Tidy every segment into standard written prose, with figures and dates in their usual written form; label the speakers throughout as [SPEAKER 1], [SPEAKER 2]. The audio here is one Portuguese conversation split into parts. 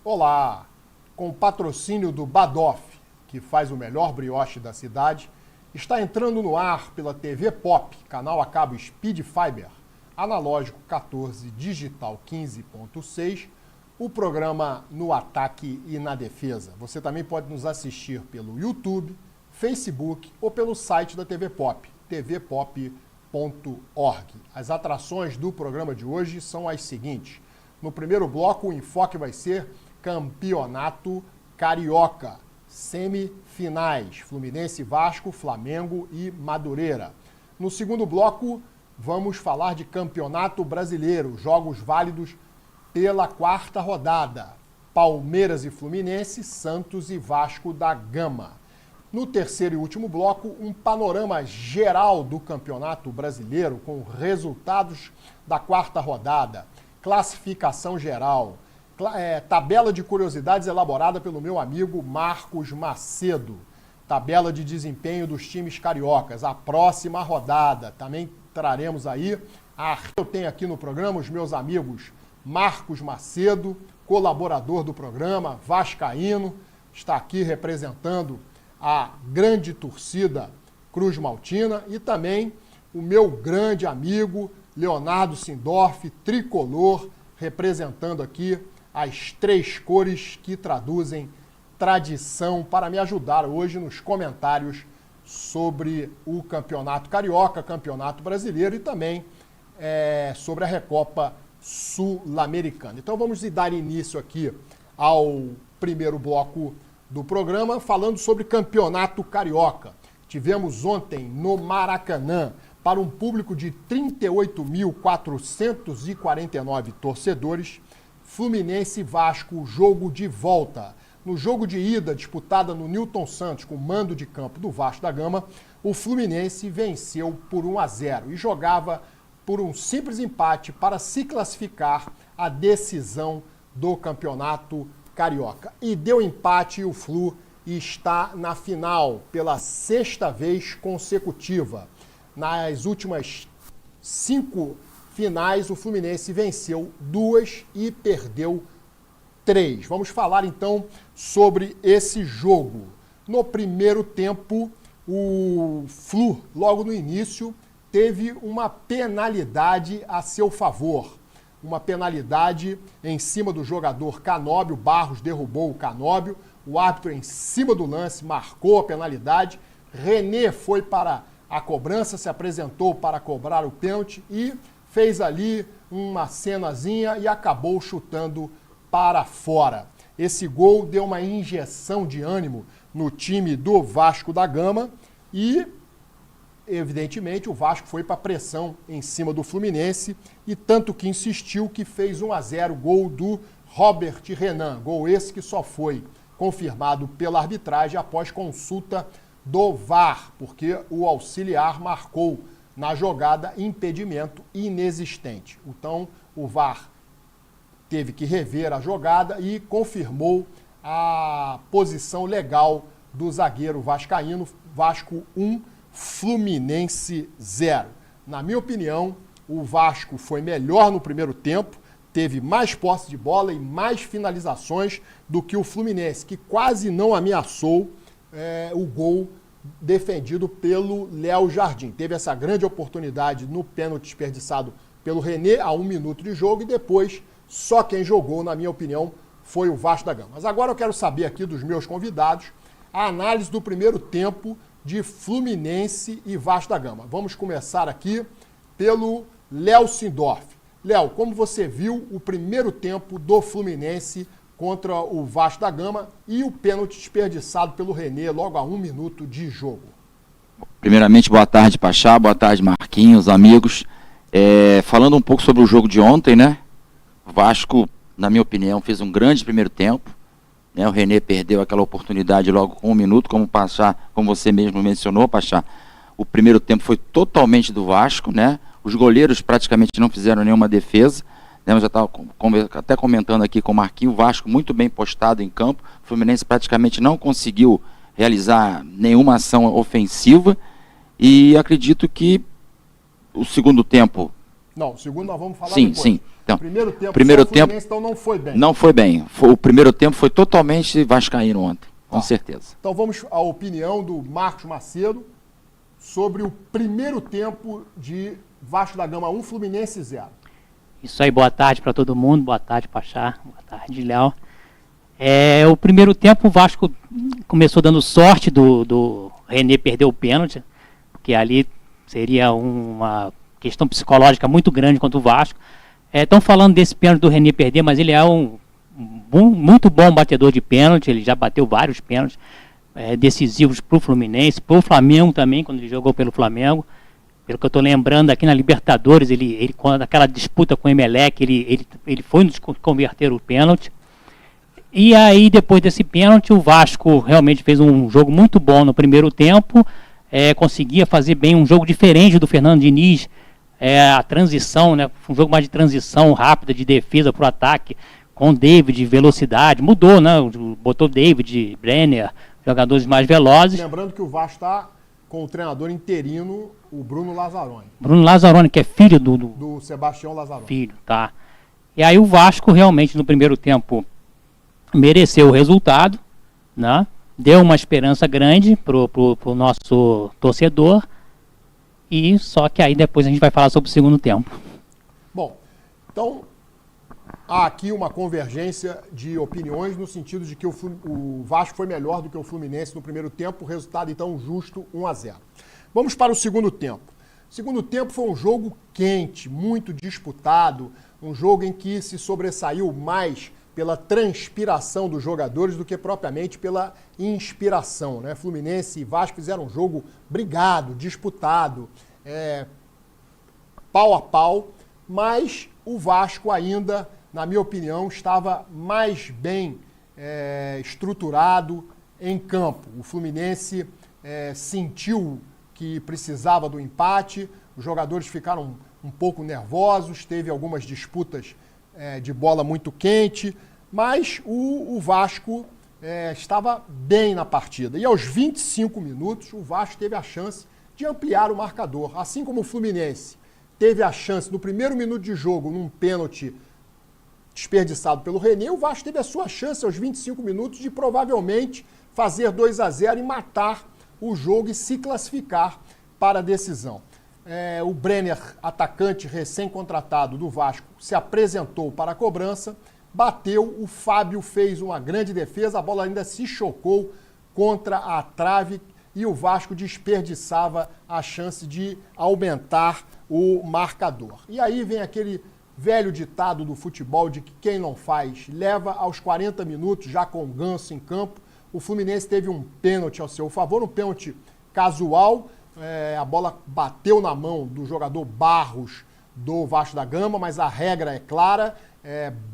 [SPEAKER 1] Olá! Com o patrocínio do Badoff, que faz o melhor brioche da cidade, está entrando no ar pela TV Pop, canal a cabo Speed Fiber, analógico 14, digital 15.6, o programa No Ataque e na Defesa. Você também pode nos assistir pelo YouTube, Facebook ou pelo site da TV Pop, tvpop.org. As atrações do programa de hoje são as seguintes. No primeiro bloco, o enfoque vai ser Campeonato Carioca, semifinais, Fluminense, Vasco, Flamengo e Madureira. No segundo bloco, vamos falar de Campeonato Brasileiro, jogos válidos pela quarta rodada, Palmeiras e Fluminense, Santos e Vasco da Gama. No terceiro e último bloco, um panorama geral do Campeonato Brasileiro com resultados da quarta rodada, classificação geral, tabela de curiosidades elaborada pelo meu amigo Marcos Macedo, tabela de desempenho dos times cariocas, a próxima rodada. Também traremos aí, eu tenho aqui no programa os meus amigos Marcos Macedo, colaborador do programa, vascaíno, está aqui representando a grande torcida Cruz Maltina, e também o meu grande amigo Leonardo Sindorf, tricolor, representando aqui as três cores que traduzem tradição, para me ajudar hoje nos comentários sobre o Campeonato Carioca, Campeonato Brasileiro e também sobre a Recopa Sul-Americana. Então vamos dar início aqui ao primeiro bloco do programa, falando sobre Campeonato Carioca. Tivemos ontem no Maracanã, para um público de 38.449 torcedores, Fluminense e Vasco, jogo de volta. No jogo de ida, disputada no Newton Santos, com mando de campo do Vasco da Gama, o Fluminense venceu por 1-0 e jogava por um simples empate para se classificar à decisão do Campeonato Carioca. E deu empate e o Flu está na final pela sexta vez consecutiva. Nas últimas 5 finais, o Fluminense venceu 2 e perdeu 3. Vamos falar então sobre esse jogo. No primeiro tempo, o Flu, logo no início, teve uma penalidade a seu favor. Uma penalidade em cima do jogador Canóbio. Barros derrubou o Canóbio. O árbitro, em cima do lance, marcou a penalidade. René foi para a cobrança, se apresentou para cobrar o pênalti e fez ali uma cenazinha e acabou chutando para fora. Esse gol deu uma injeção de ânimo no time do Vasco da Gama e, evidentemente, o Vasco foi para a pressão em cima do Fluminense e tanto que insistiu que fez 1-0, gol do Robert Renan. Gol esse que só foi confirmado pela arbitragem após consulta do VAR, porque o auxiliar marcou na jogada impedimento inexistente. Então, o VAR teve que rever a jogada e confirmou a posição legal do zagueiro vascaíno. Vasco 1, Fluminense 0. Na minha opinião, o Vasco foi melhor no primeiro tempo, teve mais posse de bola e mais finalizações do que o Fluminense, que quase não ameaçou o gol defendido pelo Léo Jardim. Teve essa grande oportunidade no pênalti desperdiçado pelo René a 1 minuto de jogo e depois só quem jogou, na minha opinião, foi o Vasco da Gama. Mas agora eu quero saber aqui dos meus convidados a análise do primeiro tempo de Fluminense e Vasco da Gama. Vamos começar aqui pelo Léo Sindorf. Léo, como você viu o primeiro tempo do Fluminense contra o Vasco da Gama e o pênalti desperdiçado pelo René logo a 1 minuto de jogo?
[SPEAKER 2] Primeiramente, boa tarde, Pachá, boa tarde, Marquinhos, amigos. Falando um pouco sobre o jogo de ontem, né? O Vasco, na minha opinião, fez um grande primeiro tempo. O René perdeu aquela oportunidade logo com 1 minuto, como você mesmo mencionou, Pachá. O primeiro tempo foi totalmente do Vasco, né? Os goleiros praticamente não fizeram nenhuma defesa. Eu já estava até comentando aqui com o Marquinhos, o Vasco muito bem postado em campo. O Fluminense praticamente não conseguiu realizar nenhuma ação ofensiva. E acredito que o segundo tempo...
[SPEAKER 1] Não, o segundo nós vamos falar
[SPEAKER 2] sim,
[SPEAKER 1] depois.
[SPEAKER 2] Sim. Então,
[SPEAKER 1] Primeiro tempo,
[SPEAKER 2] primeiro
[SPEAKER 1] o
[SPEAKER 2] tempo
[SPEAKER 1] Fluminense então não foi bem.
[SPEAKER 2] não foi bem. O primeiro tempo foi totalmente vascaíno ontem, com certeza.
[SPEAKER 1] Então vamos à opinião do Marcos Macedo sobre o primeiro tempo de Vasco da Gama 1, Fluminense 0.
[SPEAKER 3] Isso aí, boa tarde para todo mundo, boa tarde Pachá, boa tarde Léo. O primeiro tempo o Vasco começou dando sorte do René perder o pênalti, porque ali seria uma questão psicológica muito grande contra o Vasco. Estão falando desse pênalti do René perder, mas ele é muito bom batedor de pênalti, ele já bateu vários pênaltis decisivos para o Fluminense, para o Flamengo também, quando ele jogou pelo Flamengo. Pelo que eu estou lembrando aqui na Libertadores, ele quando aquela disputa com o Emelec, ele foi nos converter o pênalti. E aí, depois desse pênalti, o Vasco realmente fez um jogo muito bom no primeiro tempo, conseguia fazer bem um jogo diferente do Fernando Diniz, a transição, né, um jogo mais de transição rápida, de defesa para o ataque, com David, velocidade, mudou, né, botou David, Brenner, jogadores mais velozes.
[SPEAKER 1] Lembrando que o Vasco está com o treinador interino, o Bruno Lazzaroni.
[SPEAKER 3] Bruno Lazzaroni, que é filho
[SPEAKER 1] do Sebastião Lazzaroni.
[SPEAKER 3] Filho, tá. E aí o Vasco realmente no primeiro tempo mereceu o resultado, né? Deu uma esperança grande pro nosso torcedor, e só que aí depois a gente vai falar sobre o segundo tempo.
[SPEAKER 1] Bom, então há aqui uma convergência de opiniões no sentido de que o Vasco foi melhor do que o Fluminense no primeiro tempo, o resultado então justo, 1-0. Vamos para o segundo tempo. O segundo tempo foi um jogo quente, muito disputado, um jogo em que se sobressaiu mais pela transpiração dos jogadores do que propriamente pela inspiração, né? Fluminense e Vasco fizeram um jogo brigado, disputado, pau a pau, mas o Vasco ainda, na minha opinião, estava mais bem estruturado em campo. O Fluminense sentiu que precisava do empate, os jogadores ficaram um pouco nervosos, teve algumas disputas de bola muito quente, mas o Vasco estava bem na partida. E aos 25 minutos, o Vasco teve a chance de ampliar o marcador, assim como o Fluminense teve a chance no primeiro minuto de jogo, num pênalti desperdiçado pelo René, o Vasco teve a sua chance aos 25 minutos de provavelmente fazer 2-0 e matar o jogo e se classificar para a decisão. O Brenner, atacante recém-contratado do Vasco, se apresentou para a cobrança, bateu, o Fábio fez uma grande defesa, a bola ainda se chocou contra a trave e o Vasco desperdiçava a chance de aumentar o marcador. E aí vem aquele velho ditado do futebol de que quem não faz leva. Aos 40 minutos, já com o Ganso em campo, o Fluminense teve um pênalti ao seu favor, um pênalti casual, a bola bateu na mão do jogador Barros do Vasco da Gama, mas a regra é clara,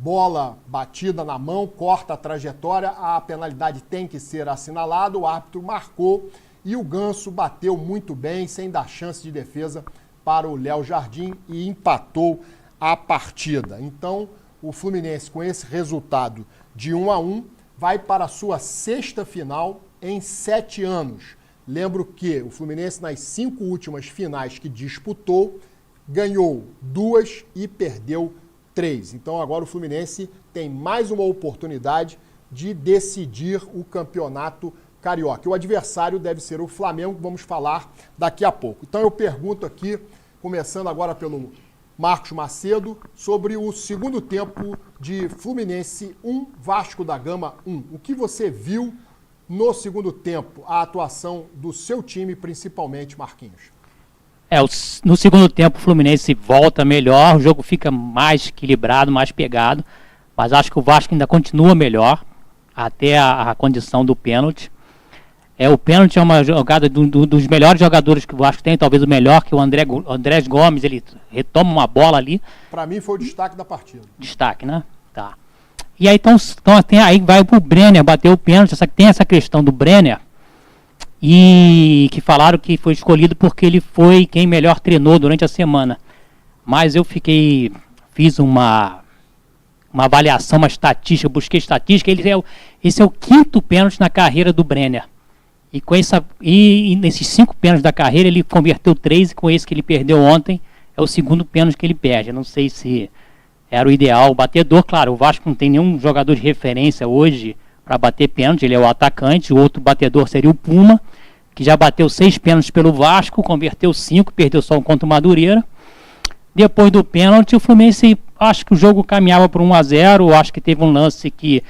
[SPEAKER 1] bola batida na mão, corta a trajetória, a penalidade tem que ser assinalada, o árbitro marcou e o Ganso bateu muito bem, sem dar chance de defesa para o Léo Jardim e empatou a partida. Então, o Fluminense, com esse resultado de 1-1, vai para a sua sexta final em 7 anos. Lembro que o Fluminense, nas 5 últimas finais que disputou, ganhou 2 e perdeu 3. Então, agora o Fluminense tem mais uma oportunidade de decidir o campeonato carioca. O adversário deve ser o Flamengo, que vamos falar daqui a pouco. Então, eu pergunto aqui, começando agora pelo Marcos Macedo, sobre o segundo tempo de Fluminense 1, Vasco da Gama 1. O que você viu no segundo tempo, a atuação do seu time, principalmente, Marquinhos?
[SPEAKER 3] No segundo tempo o Fluminense volta melhor, o jogo fica mais equilibrado, mais pegado, mas acho que o Vasco ainda continua melhor, até a condição do pênalti. O pênalti é uma jogada dos melhores jogadores que o Vasco tem, talvez o melhor, que o Andrés Gomes, ele retoma uma bola ali.
[SPEAKER 1] Para mim foi o destaque da partida.
[SPEAKER 3] Destaque, né? Tá. E aí, então aí vai pro Brenner bater o pênalti, só que tem essa questão do Brenner, e que falaram que foi escolhido porque ele foi quem melhor treinou durante a semana. Mas eu fiz uma avaliação, uma estatística, busquei estatística, esse é o 5º pênalti na carreira do Brenner. E nesses 5 pênaltis da carreira ele converteu 3, e com esse que ele perdeu ontem é o segundo pênalti que ele perde. Eu não sei se era o ideal. O batedor, claro, o Vasco não tem nenhum jogador de referência hoje para bater pênalti, ele é o atacante. O outro batedor seria o Puma, que já bateu 6 pênaltis pelo Vasco, converteu 5, perdeu só um contra o Madureira. Depois do pênalti, o Fluminense, acho que o jogo caminhava por 1-0, acho que teve um lance que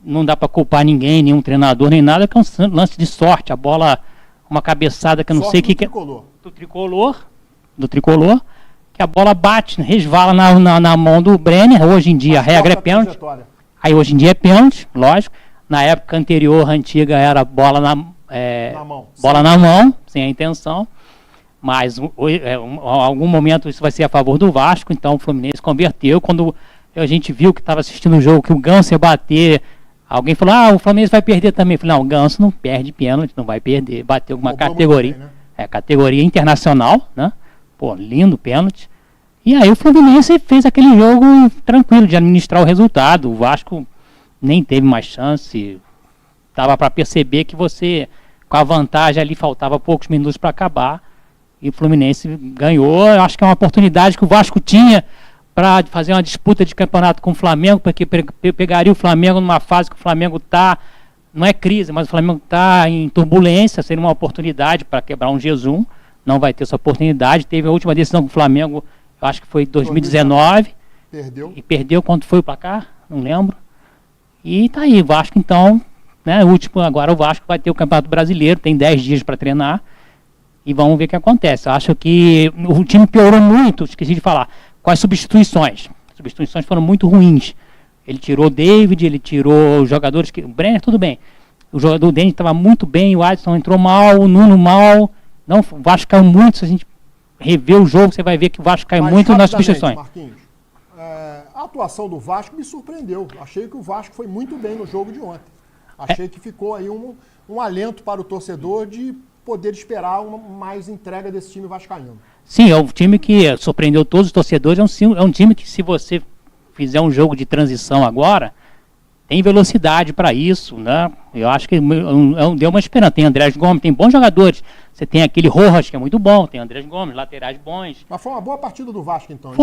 [SPEAKER 3] não dá para culpar ninguém, nenhum treinador, nem nada, que é um lance de sorte, a bola, uma cabeçada que eu não sei o que é. Do tricolor, que a bola bate, resvala na mão do Brenner. Hoje em dia a regra é pênalti. Aí hoje em dia é pênalti, lógico. Na época anterior, antiga, era bola na mão, sem a intenção. Mas em algum momento isso vai ser a favor do Vasco, então o Fluminense converteu. Quando a gente viu que estava assistindo o jogo, que o Ganso ia bater, alguém falou, o Fluminense vai perder também. Eu falei, não, o Ganso não perde pênalti, não vai perder. Bateu uma categoria, bem, né? Categoria internacional, né? Pô, lindo pênalti. E aí o Fluminense fez aquele jogo tranquilo de administrar o resultado. O Vasco nem teve mais chance. Dava para perceber que você, com a vantagem ali, faltava poucos minutos para acabar. E o Fluminense ganhou. Eu acho que é uma oportunidade que o Vasco tinha para fazer uma disputa de campeonato com o Flamengo, porque pegaria o Flamengo numa fase que o Flamengo está, não é crise, mas o Flamengo está em turbulência, seria uma oportunidade para quebrar um jejum. Não vai ter essa oportunidade. Teve a última decisão com o Flamengo, eu acho que foi em 2019.
[SPEAKER 1] Perdeu.
[SPEAKER 3] E perdeu quando foi para cá, não lembro. E tá aí, o Vasco então, né, agora o Vasco vai ter o Campeonato Brasileiro, tem 10 dias para treinar. E vamos ver o que acontece. Eu acho que o time piorou muito, esqueci de falar, com as substituições. As substituições foram muito ruins. Ele tirou o David, ele tirou os jogadores que... O Brenner, tudo bem. O jogador Denis estava muito bem, o Adson entrou mal, o Nuno mal. Não, o Vasco caiu muito. Se a gente rever o jogo, você vai ver que o Vasco caiu muito nas substituições.
[SPEAKER 1] Marquinhos, a atuação do Vasco me surpreendeu. Achei que o Vasco foi muito bem no jogo de ontem. Achei que ficou aí um alento para o torcedor de poder esperar uma mais entrega desse time vascaíno.
[SPEAKER 3] Sim, é um time que surpreendeu todos os torcedores. É um time que, se você fizer um jogo de transição agora, tem velocidade para isso, né? Eu acho que deu uma esperança. Tem Andrés Gomes, tem bons jogadores. Você tem aquele Rojas, que é muito bom, tem Andrés Gomes, laterais bons.
[SPEAKER 1] Mas foi uma boa partida do Vasco, então.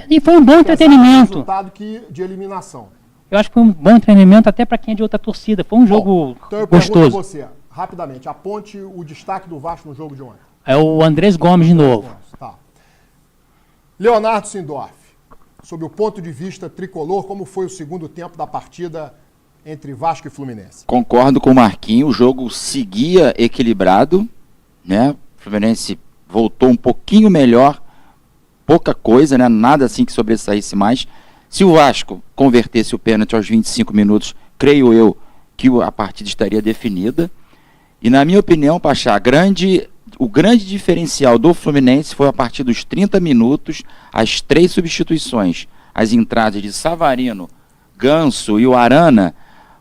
[SPEAKER 3] E foi um bom entretenimento.
[SPEAKER 1] Resultado de eliminação.
[SPEAKER 3] Eu acho que foi um bom entretenimento até para quem é de outra torcida. Foi um jogo
[SPEAKER 1] então eu
[SPEAKER 3] gostoso.
[SPEAKER 1] Pergunto a você, rapidamente, aponte o destaque do Vasco no jogo de ontem.
[SPEAKER 3] É o Andrés Gomes de novo.
[SPEAKER 1] Tá. Leonardo Sindorf, sob o ponto de vista tricolor, como foi o segundo tempo da partida entre Vasco e Fluminense?
[SPEAKER 2] Concordo com o Marquinhos, o jogo seguia equilibrado, né? O Fluminense voltou um pouquinho melhor, pouca coisa, né? Nada assim que sobressaísse mais. Se o Vasco convertesse o pênalti aos 25 minutos, creio eu que a partida estaria definida. E na minha opinião, Pachá, o grande diferencial do Fluminense foi a partir dos 30 minutos, as 3 substituições, as entradas de Savarino, Ganso e o Arana.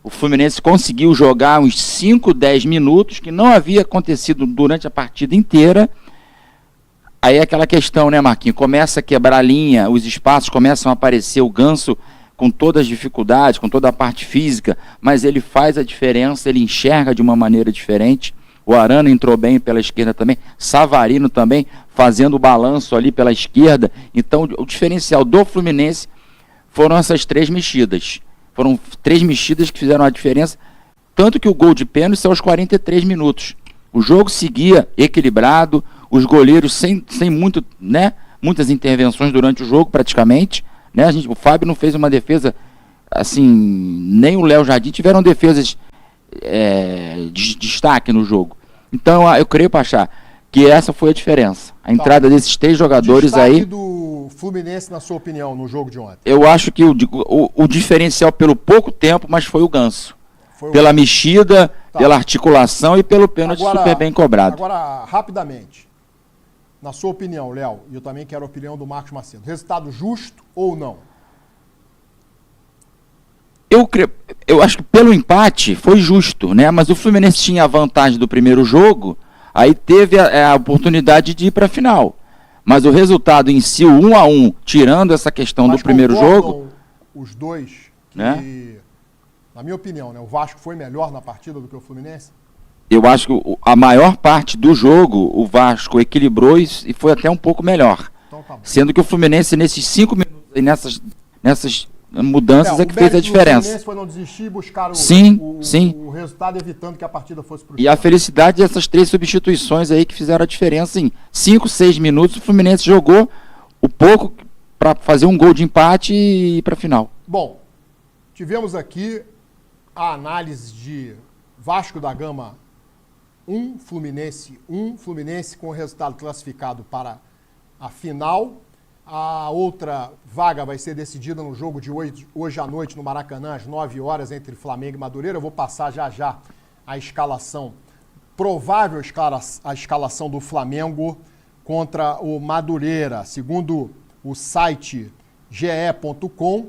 [SPEAKER 2] O Fluminense conseguiu jogar uns 5, 10 minutos, que não havia acontecido durante a partida inteira. Aí é aquela questão, né, Marquinhos? Começa a quebrar a linha, os espaços começam a aparecer, o Ganso com todas as dificuldades, com toda a parte física, mas ele faz a diferença, ele enxerga de uma maneira diferente. O Arana entrou bem pela esquerda também, Savarino também fazendo o balanço ali pela esquerda. Então o diferencial do Fluminense foram essas 3 mexidas. Foram 3 mexidas que fizeram a diferença, tanto que o gol de pênalti saiu aos 43 minutos. O jogo seguia equilibrado, os goleiros sem muito, né, muitas intervenções durante o jogo praticamente. Né, o Fábio não fez uma defesa, assim, nem o Léo Jardim tiveram defesas de destaque no jogo. Então eu creio, Pachá, que essa foi a diferença. A entrada desses 3 jogadores
[SPEAKER 1] destaque
[SPEAKER 2] aí...
[SPEAKER 1] do Fluminense, na sua opinião, no jogo de ontem?
[SPEAKER 2] Eu acho que o diferencial pelo pouco tempo, mas foi o Ganso. Pela mexida, pela articulação e pelo pênalti super bem cobrado.
[SPEAKER 1] Agora, rapidamente, na sua opinião, Léo, e eu também quero a opinião do Marcos Macedo, resultado justo ou não?
[SPEAKER 2] Eu acho que pelo empate foi justo, né? Mas o Fluminense tinha a vantagem do primeiro jogo, aí teve a oportunidade de ir para a final. Mas o resultado em si, o 1-1, tirando essa questão do primeiro jogo...
[SPEAKER 1] Os dois que,
[SPEAKER 2] né?
[SPEAKER 1] Na minha opinião, né, o Vasco foi melhor na partida do que o Fluminense?
[SPEAKER 2] Eu acho que a maior parte do jogo, o Vasco equilibrou e foi até um pouco melhor.
[SPEAKER 1] Então, tá bom.
[SPEAKER 2] Sendo que o Fluminense, nesses 5 minutos, e nessas nessas mudanças é que fez a
[SPEAKER 1] O
[SPEAKER 2] diferença.
[SPEAKER 1] Fluminense foi não desistir e buscar
[SPEAKER 2] Sim.
[SPEAKER 1] o resultado, evitando que a partida fosse para o
[SPEAKER 2] E a felicidade dessas 3 substituições aí que fizeram a diferença em 5, 6 minutos. O Fluminense jogou o pouco para fazer um gol de empate e ir para a final.
[SPEAKER 1] Bom, tivemos aqui a análise de Vasco da Gama 1, Fluminense 1. Fluminense com o resultado classificado para a final. A outra vaga vai ser decidida no jogo de hoje à noite no Maracanã, às 9 horas, entre Flamengo e Madureira. Eu vou passar já a escalação, provável a escalação do Flamengo contra o Madureira. Segundo o site ge.com,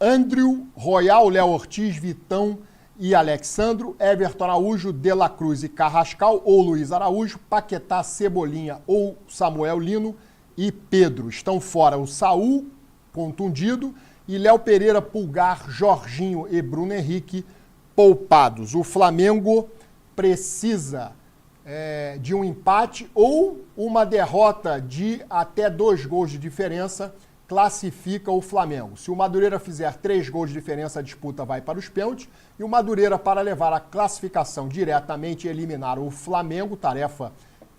[SPEAKER 1] Andrew, Royal, Léo Ortiz, Vitão e Alexandro, Everton Araújo, De La Cruz e Carrascal ou Luiz Araújo, Paquetá, Cebolinha ou Samuel Lino e Pedro. Estão fora o Saul, contundido, e Léo Pereira, Pulgar, Jorginho e Bruno Henrique, poupados. O Flamengo precisa de um empate ou uma derrota de até 2 gols de diferença, classifica o Flamengo. Se o Madureira fizer 3 gols de diferença, a disputa vai para os pênaltis, e o Madureira, para levar a classificação diretamente e eliminar o Flamengo, tarefa,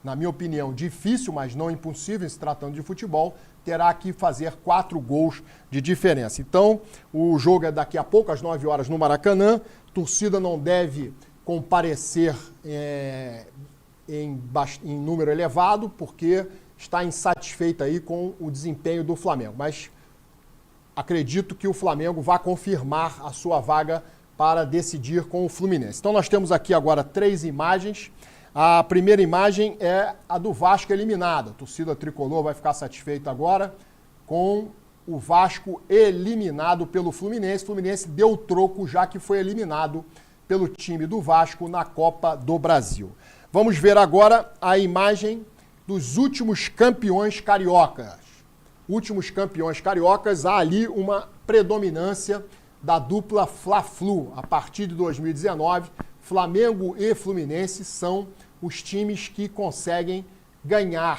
[SPEAKER 1] na minha opinião, difícil, mas não impossível, se tratando de futebol, terá que fazer 4 gols de diferença. Então, o jogo é daqui a pouco, às 9 horas, no Maracanã. Torcida não deve comparecer em número elevado, porque está insatisfeita aí com o desempenho do Flamengo. Mas acredito que o Flamengo vai confirmar a sua vaga para decidir com o Fluminense. Então, nós temos aqui agora 3 imagens. A primeira imagem é a do Vasco eliminado. A torcida tricolor vai ficar satisfeita agora com o Vasco eliminado pelo Fluminense. O Fluminense deu o troco, já que foi eliminado pelo time do Vasco na Copa do Brasil. Vamos ver agora a imagem dos últimos campeões cariocas. Últimos campeões cariocas, há ali uma predominância da dupla Fla-Flu. A partir de 2019, Flamengo e Fluminense são os times que conseguem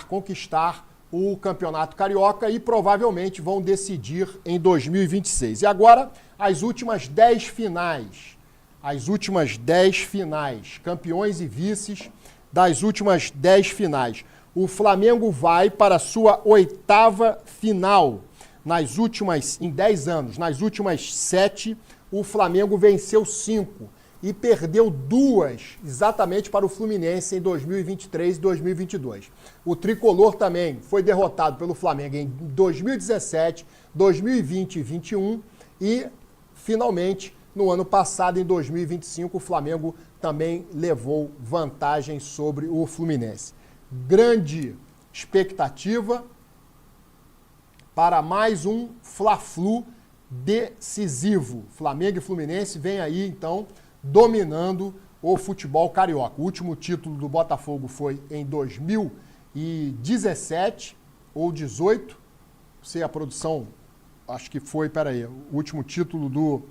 [SPEAKER 1] conquistar o Campeonato Carioca e provavelmente vão decidir em 2026. E agora, as últimas 10 finais. As últimas 10 finais. Campeões e vices das últimas 10 finais. O Flamengo vai para a sua 8ª final. Em 10 anos, nas últimas 7, o Flamengo venceu 5 e perdeu 2 exatamente para o Fluminense em 2023 e 2022. O Tricolor também foi derrotado pelo Flamengo em 2017, 2020 e 2021 e, finalmente, no ano passado, em 2025, o Flamengo também levou vantagem sobre o Fluminense. Grande expectativa para mais um Fla-Flu decisivo. Flamengo e Fluminense vem aí, então, dominando o futebol carioca. O último título do Botafogo foi em 2017 ou 18. Não sei a produção, acho que foi, o último título do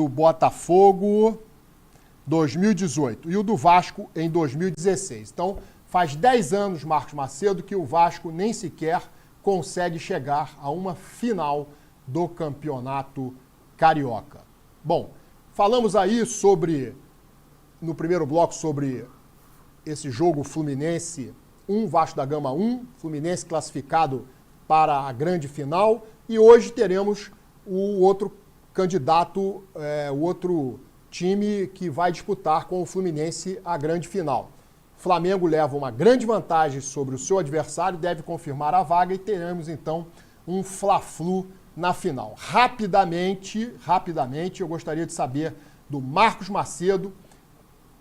[SPEAKER 1] Botafogo, 2018. E o do Vasco em 2016. Então, faz 10 anos, Marcos Macedo, que o Vasco nem sequer consegue chegar a uma final do Campeonato Carioca. Bom, falamos aí no primeiro bloco, sobre esse jogo Fluminense 1, Vasco da Gama 1, Fluminense classificado para a grande final, e hoje teremos o outro candidato, o outro time que vai disputar com o Fluminense a grande final. O Flamengo leva uma grande vantagem sobre o seu adversário, deve confirmar a vaga e teremos então um Fla-Flu na final. Rapidamente, eu gostaria de saber do Marcos Macedo,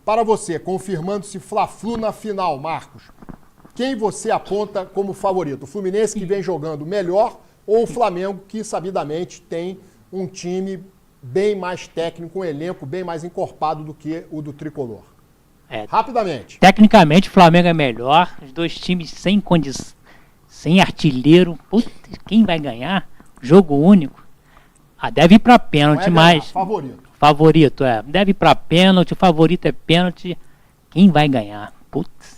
[SPEAKER 1] para você, confirmando-se Fla-Flu na final, Marcos, quem você aponta como favorito? O Fluminense, que vem jogando melhor, ou o Flamengo, que sabidamente tem um time bem mais técnico, um elenco bem mais encorpado do que o do Tricolor? Rapidamente.
[SPEAKER 3] Tecnicamente, o Flamengo é melhor. Os dois times sem condição, sem artilheiro. Puta, quem vai ganhar? Jogo único. Deve ir para pênalti, mas... Favorito, deve ir para pênalti. O favorito é pênalti. Quem vai ganhar? Putz.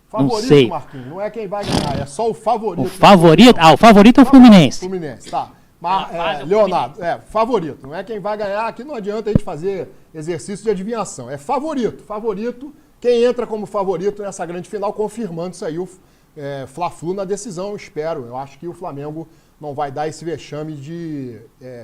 [SPEAKER 1] Favorito,
[SPEAKER 3] não sei.
[SPEAKER 1] Marquinhos, não é quem vai ganhar, é só o favorito.
[SPEAKER 3] O favorito? O favorito é o Fluminense.
[SPEAKER 1] Fluminense, tá. Leonardo, favorito. Não é quem vai ganhar. Aqui não adianta a gente fazer exercício de adivinhação. É favorito. Favorito. Quem entra como favorito nessa grande final, confirmando isso aí, o Fla-Flu na decisão, eu espero. Eu acho que o Flamengo não vai dar esse vexame de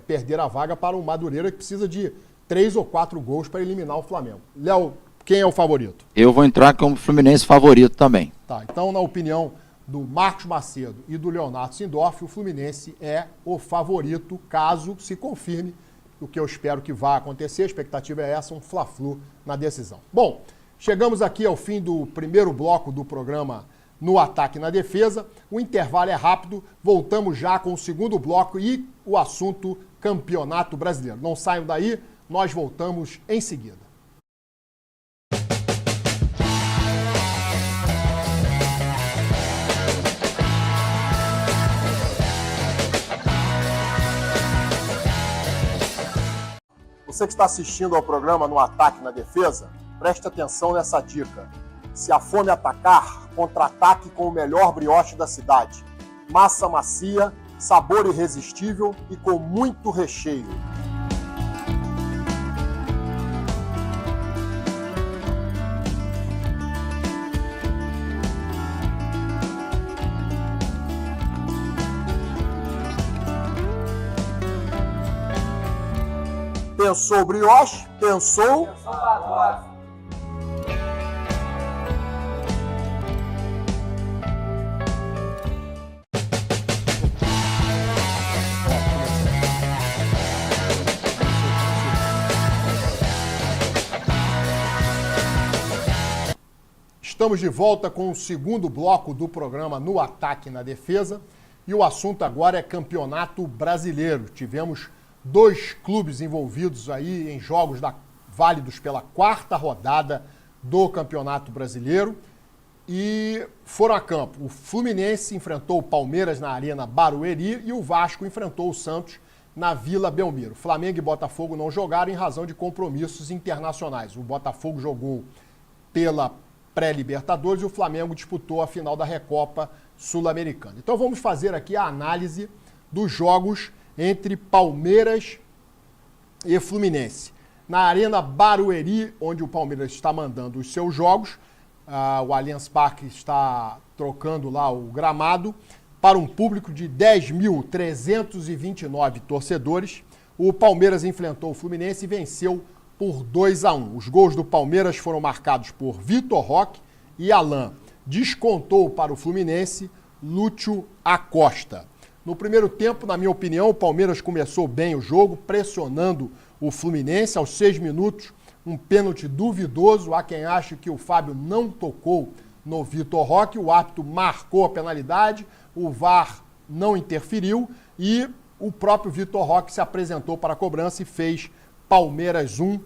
[SPEAKER 1] perder a vaga para o Madureira, que precisa de 3 ou 4 gols para eliminar o Flamengo. Léo, quem é o favorito?
[SPEAKER 2] Eu vou entrar como Fluminense favorito também.
[SPEAKER 1] Tá, então na opinião do Marcos Macedo e do Leonardo Sindorf, o Fluminense é o favorito, caso se confirme o que eu espero que vá acontecer. A expectativa é essa, um Fla-Flu na decisão. Bom, chegamos aqui ao fim do primeiro bloco do programa No Ataque e na Defesa. O intervalo é rápido, voltamos já com o segundo bloco e o assunto Campeonato Brasileiro. Não saiam daí, nós voltamos em seguida. Você que está assistindo ao programa No Ataque e na Defesa, preste atenção nessa dica. Se a fome atacar, contra-ataque com o melhor brioche da cidade. Massa macia, sabor irresistível e com muito recheio. Pensou brioche? Pensou? Estamos de volta com o segundo bloco do programa No Ataque e na Defesa. E o assunto agora é Campeonato Brasileiro. Tivemos 2 clubes envolvidos aí em jogos válidos pela 4ª rodada do Campeonato Brasileiro e foram a campo. O Fluminense enfrentou o Palmeiras na Arena Barueri e o Vasco enfrentou o Santos na Vila Belmiro. Flamengo e Botafogo não jogaram em razão de compromissos internacionais. O Botafogo jogou pela pré-Libertadores e o Flamengo disputou a final da Recopa Sul-Americana. Então vamos fazer aqui a análise dos jogos entre Palmeiras e Fluminense. Na Arena Barueri, onde o Palmeiras está mandando os seus jogos, o Allianz Parque está trocando lá o gramado, para um público de 10.329 torcedores, o Palmeiras enfrentou o Fluminense e venceu por 2-1. Os gols do Palmeiras foram marcados por Vitor Roque e Alain. Descontou para o Fluminense Lúcio Acosta. No primeiro tempo, na minha opinião, o Palmeiras começou bem o jogo, pressionando o Fluminense. Aos 6 minutos, um pênalti duvidoso. Há quem ache que o Fábio não tocou no Vitor Roque. O árbitro marcou a penalidade, o VAR não interferiu e o próprio Vitor Roque se apresentou para a cobrança e fez Palmeiras 1,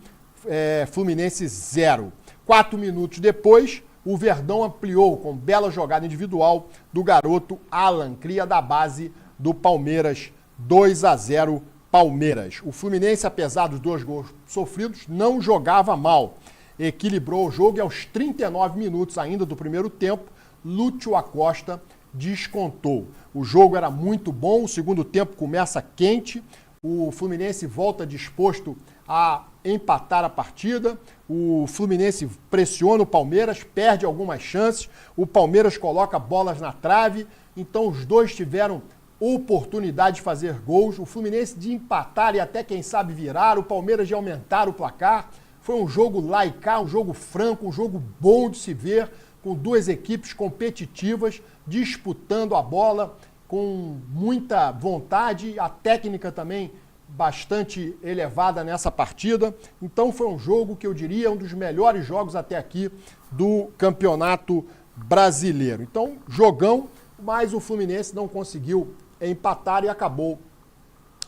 [SPEAKER 1] Fluminense 0. 4 minutos depois, o Verdão ampliou com bela jogada individual do garoto Alan, cria da base do Palmeiras, 2-0 Palmeiras. O Fluminense, apesar dos 2 gols sofridos, não jogava mal. Equilibrou o jogo e aos 39 minutos ainda do primeiro tempo, Lúcio Acosta descontou. O jogo era muito bom, o segundo tempo começa quente, o Fluminense volta disposto a empatar a partida, o Fluminense pressiona o Palmeiras, perde algumas chances, o Palmeiras coloca bolas na trave, então os dois tiveram oportunidade de fazer gols, o Fluminense de empatar e até quem sabe virar, o Palmeiras de aumentar o placar. Foi um jogo lá e cá, um jogo franco, um jogo bom de se ver, com 2 equipes competitivas, disputando a bola com muita vontade, a técnica também bastante elevada nessa partida. Então foi um jogo que eu diria um dos melhores jogos até aqui do Campeonato Brasileiro. Então, jogão, mas o Fluminense não conseguiu empatar e acabou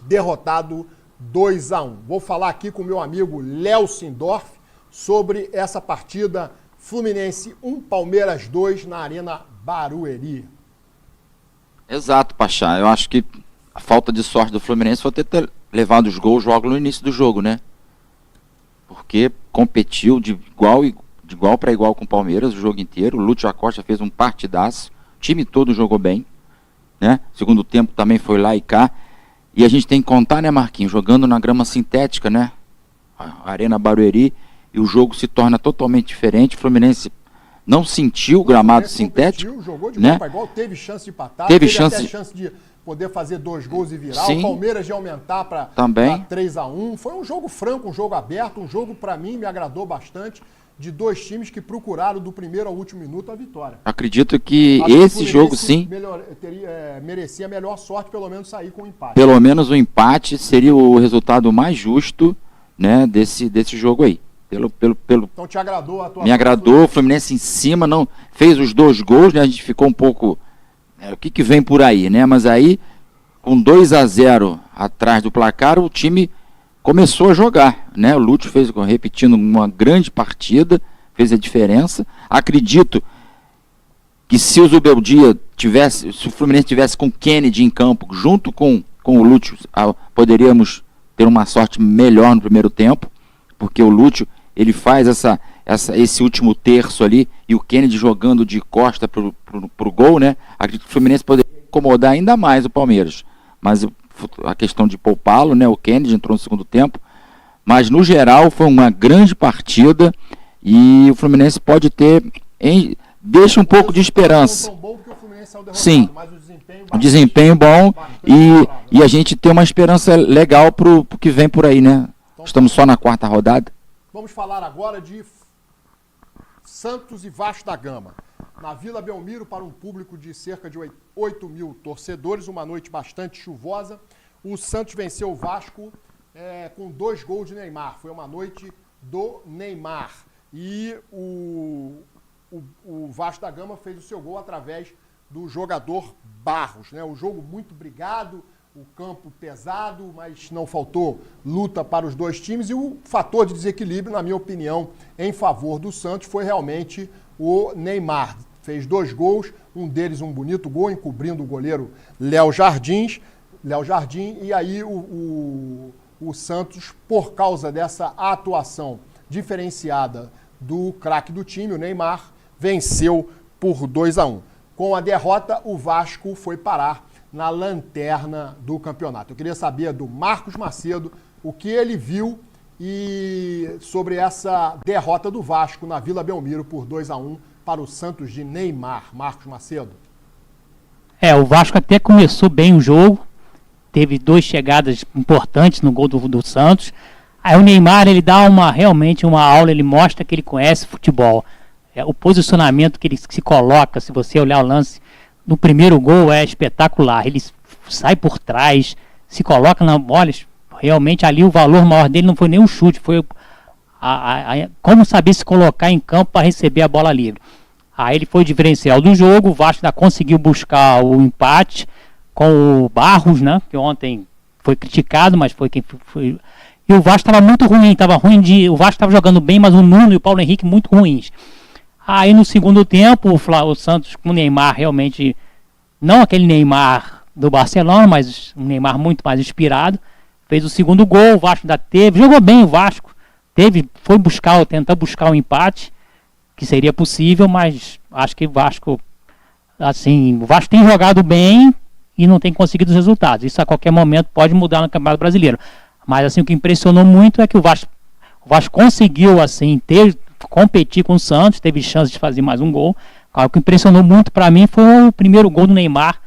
[SPEAKER 1] derrotado 2-1. Vou falar aqui com o meu amigo Léo Sindorf sobre essa partida Fluminense 1, Palmeiras 2 na Arena Barueri.
[SPEAKER 2] Exato, Pachá. Eu acho que a falta de sorte do Fluminense foi ter levado os gols logo no início do jogo, né? Porque competiu de igual para igual com o Palmeiras o jogo inteiro. O Lúcio Acosta fez um partidaço. O time todo jogou bem, né? Segundo tempo também foi lá e cá. E a gente tem que contar, né, Marquinhos, jogando na grama sintética, né? A Arena Barueri, e o jogo se torna totalmente diferente. O Fluminense não sentiu o gramado sintético,
[SPEAKER 1] jogou de
[SPEAKER 2] né?
[SPEAKER 1] igual, teve chance de empatar,
[SPEAKER 2] teve
[SPEAKER 1] até
[SPEAKER 2] chance
[SPEAKER 1] de poder fazer 2 gols e virar,
[SPEAKER 2] Sim.
[SPEAKER 1] o Palmeiras de aumentar para 3-1. Foi um jogo franco, um jogo aberto, um jogo, para mim, me agradou bastante, de 2 times que procuraram do primeiro ao último minuto a vitória.
[SPEAKER 2] Acredito que
[SPEAKER 1] Acho
[SPEAKER 2] esse
[SPEAKER 1] que
[SPEAKER 2] jogo, sim,
[SPEAKER 1] merecia a melhor sorte, pelo menos sair com um empate.
[SPEAKER 2] pelo menos o empate seria o resultado mais justo, né, desse jogo aí.
[SPEAKER 1] Então te agradou a tua...
[SPEAKER 2] Me agradou, o Fluminense em cima, não fez os 2 gols, né? A gente ficou um pouco... o que vem por aí, né? Mas aí, com 2-0 atrás do placar, o time começou a jogar, né? O Lúcio fez, repetindo, uma grande partida, fez a diferença. Acredito que se o Zubeldia tivesse, se o Fluminense tivesse com o Kennedy em campo, junto com o Lúcio, poderíamos ter uma sorte melhor no primeiro tempo, porque o Lúcio, ele faz esse último terço ali, e o Kennedy jogando de costa pro gol, né? Acredito que o Fluminense poderia incomodar ainda mais o Palmeiras. Mas a questão de poupá-lo, né? O Kennedy entrou no segundo tempo. Mas, no geral, foi uma grande partida, e o Fluminense pode ter... deixa um pouco de esperança. Sim, um desempenho bom, e a gente tem uma esperança legal pro que vem por aí, né? Estamos só na 4ª rodada.
[SPEAKER 1] Vamos falar agora de Santos e Vasco da Gama. Na Vila Belmiro, para um público de cerca de 8 mil torcedores, uma noite bastante chuvosa. O Santos venceu o Vasco com 2 gols de Neymar. Foi uma noite do Neymar. E o Vasco da Gama fez o seu gol através do jogador Barros, né? O jogo muito brigado, o campo pesado, mas não faltou luta para os 2 times, e o fator de desequilíbrio, na minha opinião, em favor do Santos foi realmente o Neymar. Fez 2 gols, um deles um bonito gol, encobrindo o goleiro Léo Jardim, e aí o Santos, por causa dessa atuação diferenciada do craque do time, o Neymar, venceu por 2-1. Com a derrota, o Vasco foi parar na lanterna do campeonato. Eu queria saber do Marcos Macedo o que ele viu e sobre essa derrota do Vasco na Vila Belmiro por 2-1 para o Santos de Neymar. Marcos Macedo.
[SPEAKER 3] O Vasco até começou bem o jogo, teve 2 chegadas importantes no gol do Santos. Aí o Neymar, ele dá realmente uma aula, ele mostra que ele conhece futebol. O posicionamento que ele se coloca, se você olhar o lance, no primeiro gol é espetacular. Ele sai por trás, se coloca na bola. Realmente ali o valor maior dele não foi nem o chute, foi como saber se colocar em campo para receber a bola livre. Aí ele foi o diferencial do jogo. O Vasco ainda conseguiu buscar o empate com o Barros, né? Que ontem foi criticado, mas foi quem foi. E o Vasco estava muito ruim, o Vasco estava jogando bem, mas o Nuno e o Paulo Henrique muito ruins. Aí no segundo tempo, o Santos com o Neymar realmente, não aquele Neymar do Barcelona, mas um Neymar muito mais inspirado, fez o segundo gol. O Vasco ainda jogou bem o Vasco, foi tentar buscar o empate, que seria possível, mas acho que o Vasco tem jogado bem e não tem conseguido os resultados. Isso a qualquer momento pode mudar no Campeonato Brasileiro. Mas assim, o que impressionou muito é que o Vasco conseguiu competir com o Santos, teve chance de fazer mais um gol. O que impressionou muito para mim foi o primeiro gol do Neymar,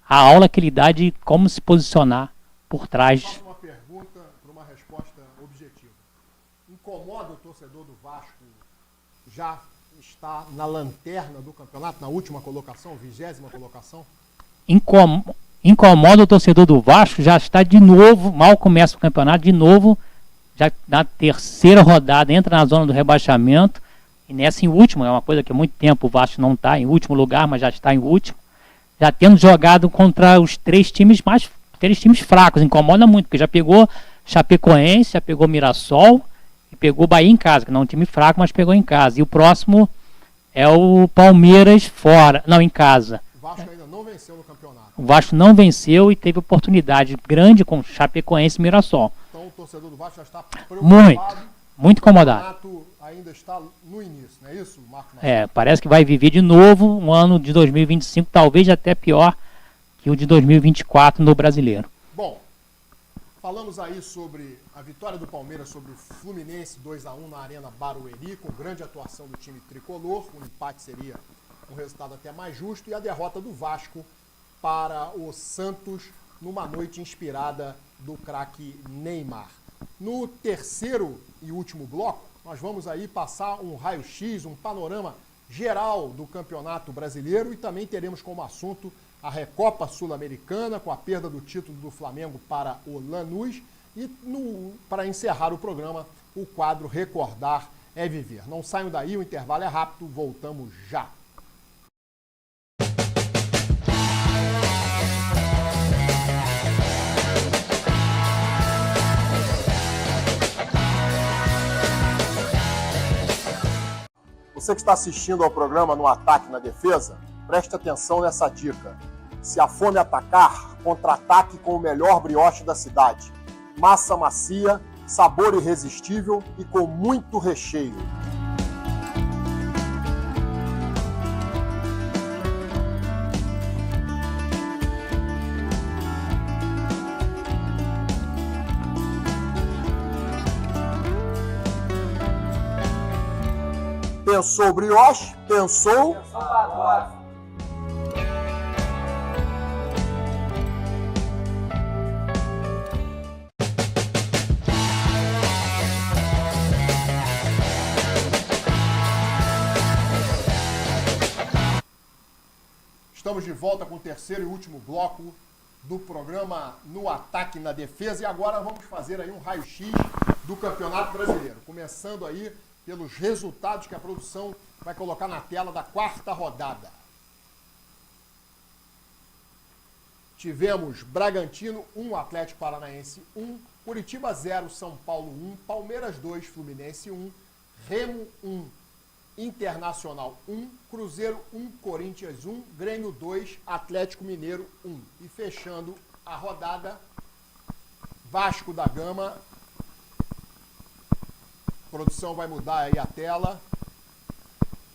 [SPEAKER 3] a aula que ele dá de como se posicionar por trás.
[SPEAKER 1] Faço uma pergunta para uma resposta objetiva. Incomoda o torcedor do Vasco já estar na lanterna do campeonato, na última colocação, 20ª colocação?
[SPEAKER 3] Incomoda o torcedor do Vasco, já está de novo, mal começa o campeonato, de novo, já na 3ª rodada, entra na zona do rebaixamento, e nessa em último, é uma coisa que há muito tempo o Vasco não está em último lugar, mas já está em último, já tendo jogado contra os 3 times fracos. Incomoda muito, porque já pegou Chapecoense, já pegou Mirassol, e pegou Bahia em casa, que não é um time fraco, mas pegou em casa, e o próximo é o Palmeiras em casa.
[SPEAKER 1] O Vasco ainda não venceu no campeonato.
[SPEAKER 3] O Vasco não venceu e teve oportunidade grande com Chapecoense e Mirassol.
[SPEAKER 1] Então o torcedor do Vasco já está preocupado.
[SPEAKER 3] Muito incomodado.
[SPEAKER 1] O campeonato ainda está no início, não é isso, Marcos?
[SPEAKER 3] Parece que vai viver de novo um ano de 2025, talvez até pior que o de 2024 no Brasileiro.
[SPEAKER 1] Bom, Falamos aí sobre a vitória do Palmeiras sobre o Fluminense 2-1 na Arena Barueri, com grande atuação do time tricolor. O empate seria um resultado até mais justo. E a derrota do Vasco para o Santos numa noite inspirada do craque Neymar. No terceiro e último bloco, nós vamos aí passar um raio-x, um panorama geral do Campeonato Brasileiro e também teremos como assunto a Recopa Sul-Americana, com a perda do título do Flamengo para o Lanús. E para encerrar o programa, o quadro Recordar é Viver. Não saiam daí, o intervalo é rápido, voltamos já. Você que está assistindo ao programa No Ataque na Defesa, preste atenção nessa dica. Se a fome atacar, contra-ataque com o melhor brioche da cidade. Massa macia, sabor irresistível e com muito recheio. Pensou brioche? Pensou pagote. Estamos de volta com o terceiro e último bloco do programa No Ataque na Defesa. E agora vamos fazer aí um raio-x do Campeonato Brasileiro. Começando aí pelos resultados que a produção vai colocar na tela da quarta rodada. Tivemos Bragantino 1, Atlético Paranaense 1, Curitiba 0, São Paulo 1, Palmeiras 2, Fluminense 1, Remo 1, Internacional 1, Cruzeiro 1, Corinthians 1, Grêmio 2, Atlético Mineiro 1. E fechando a rodada, Vasco da Gama. A produção vai mudar aí a tela.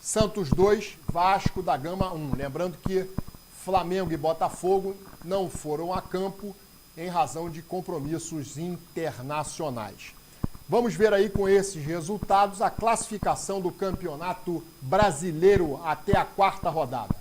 [SPEAKER 1] Santos 2, Vasco da Gama 1. Lembrando que Flamengo e Botafogo não foram a campo em razão de compromissos internacionais. Vamos ver aí com esses resultados a classificação do Campeonato Brasileiro até a quarta rodada.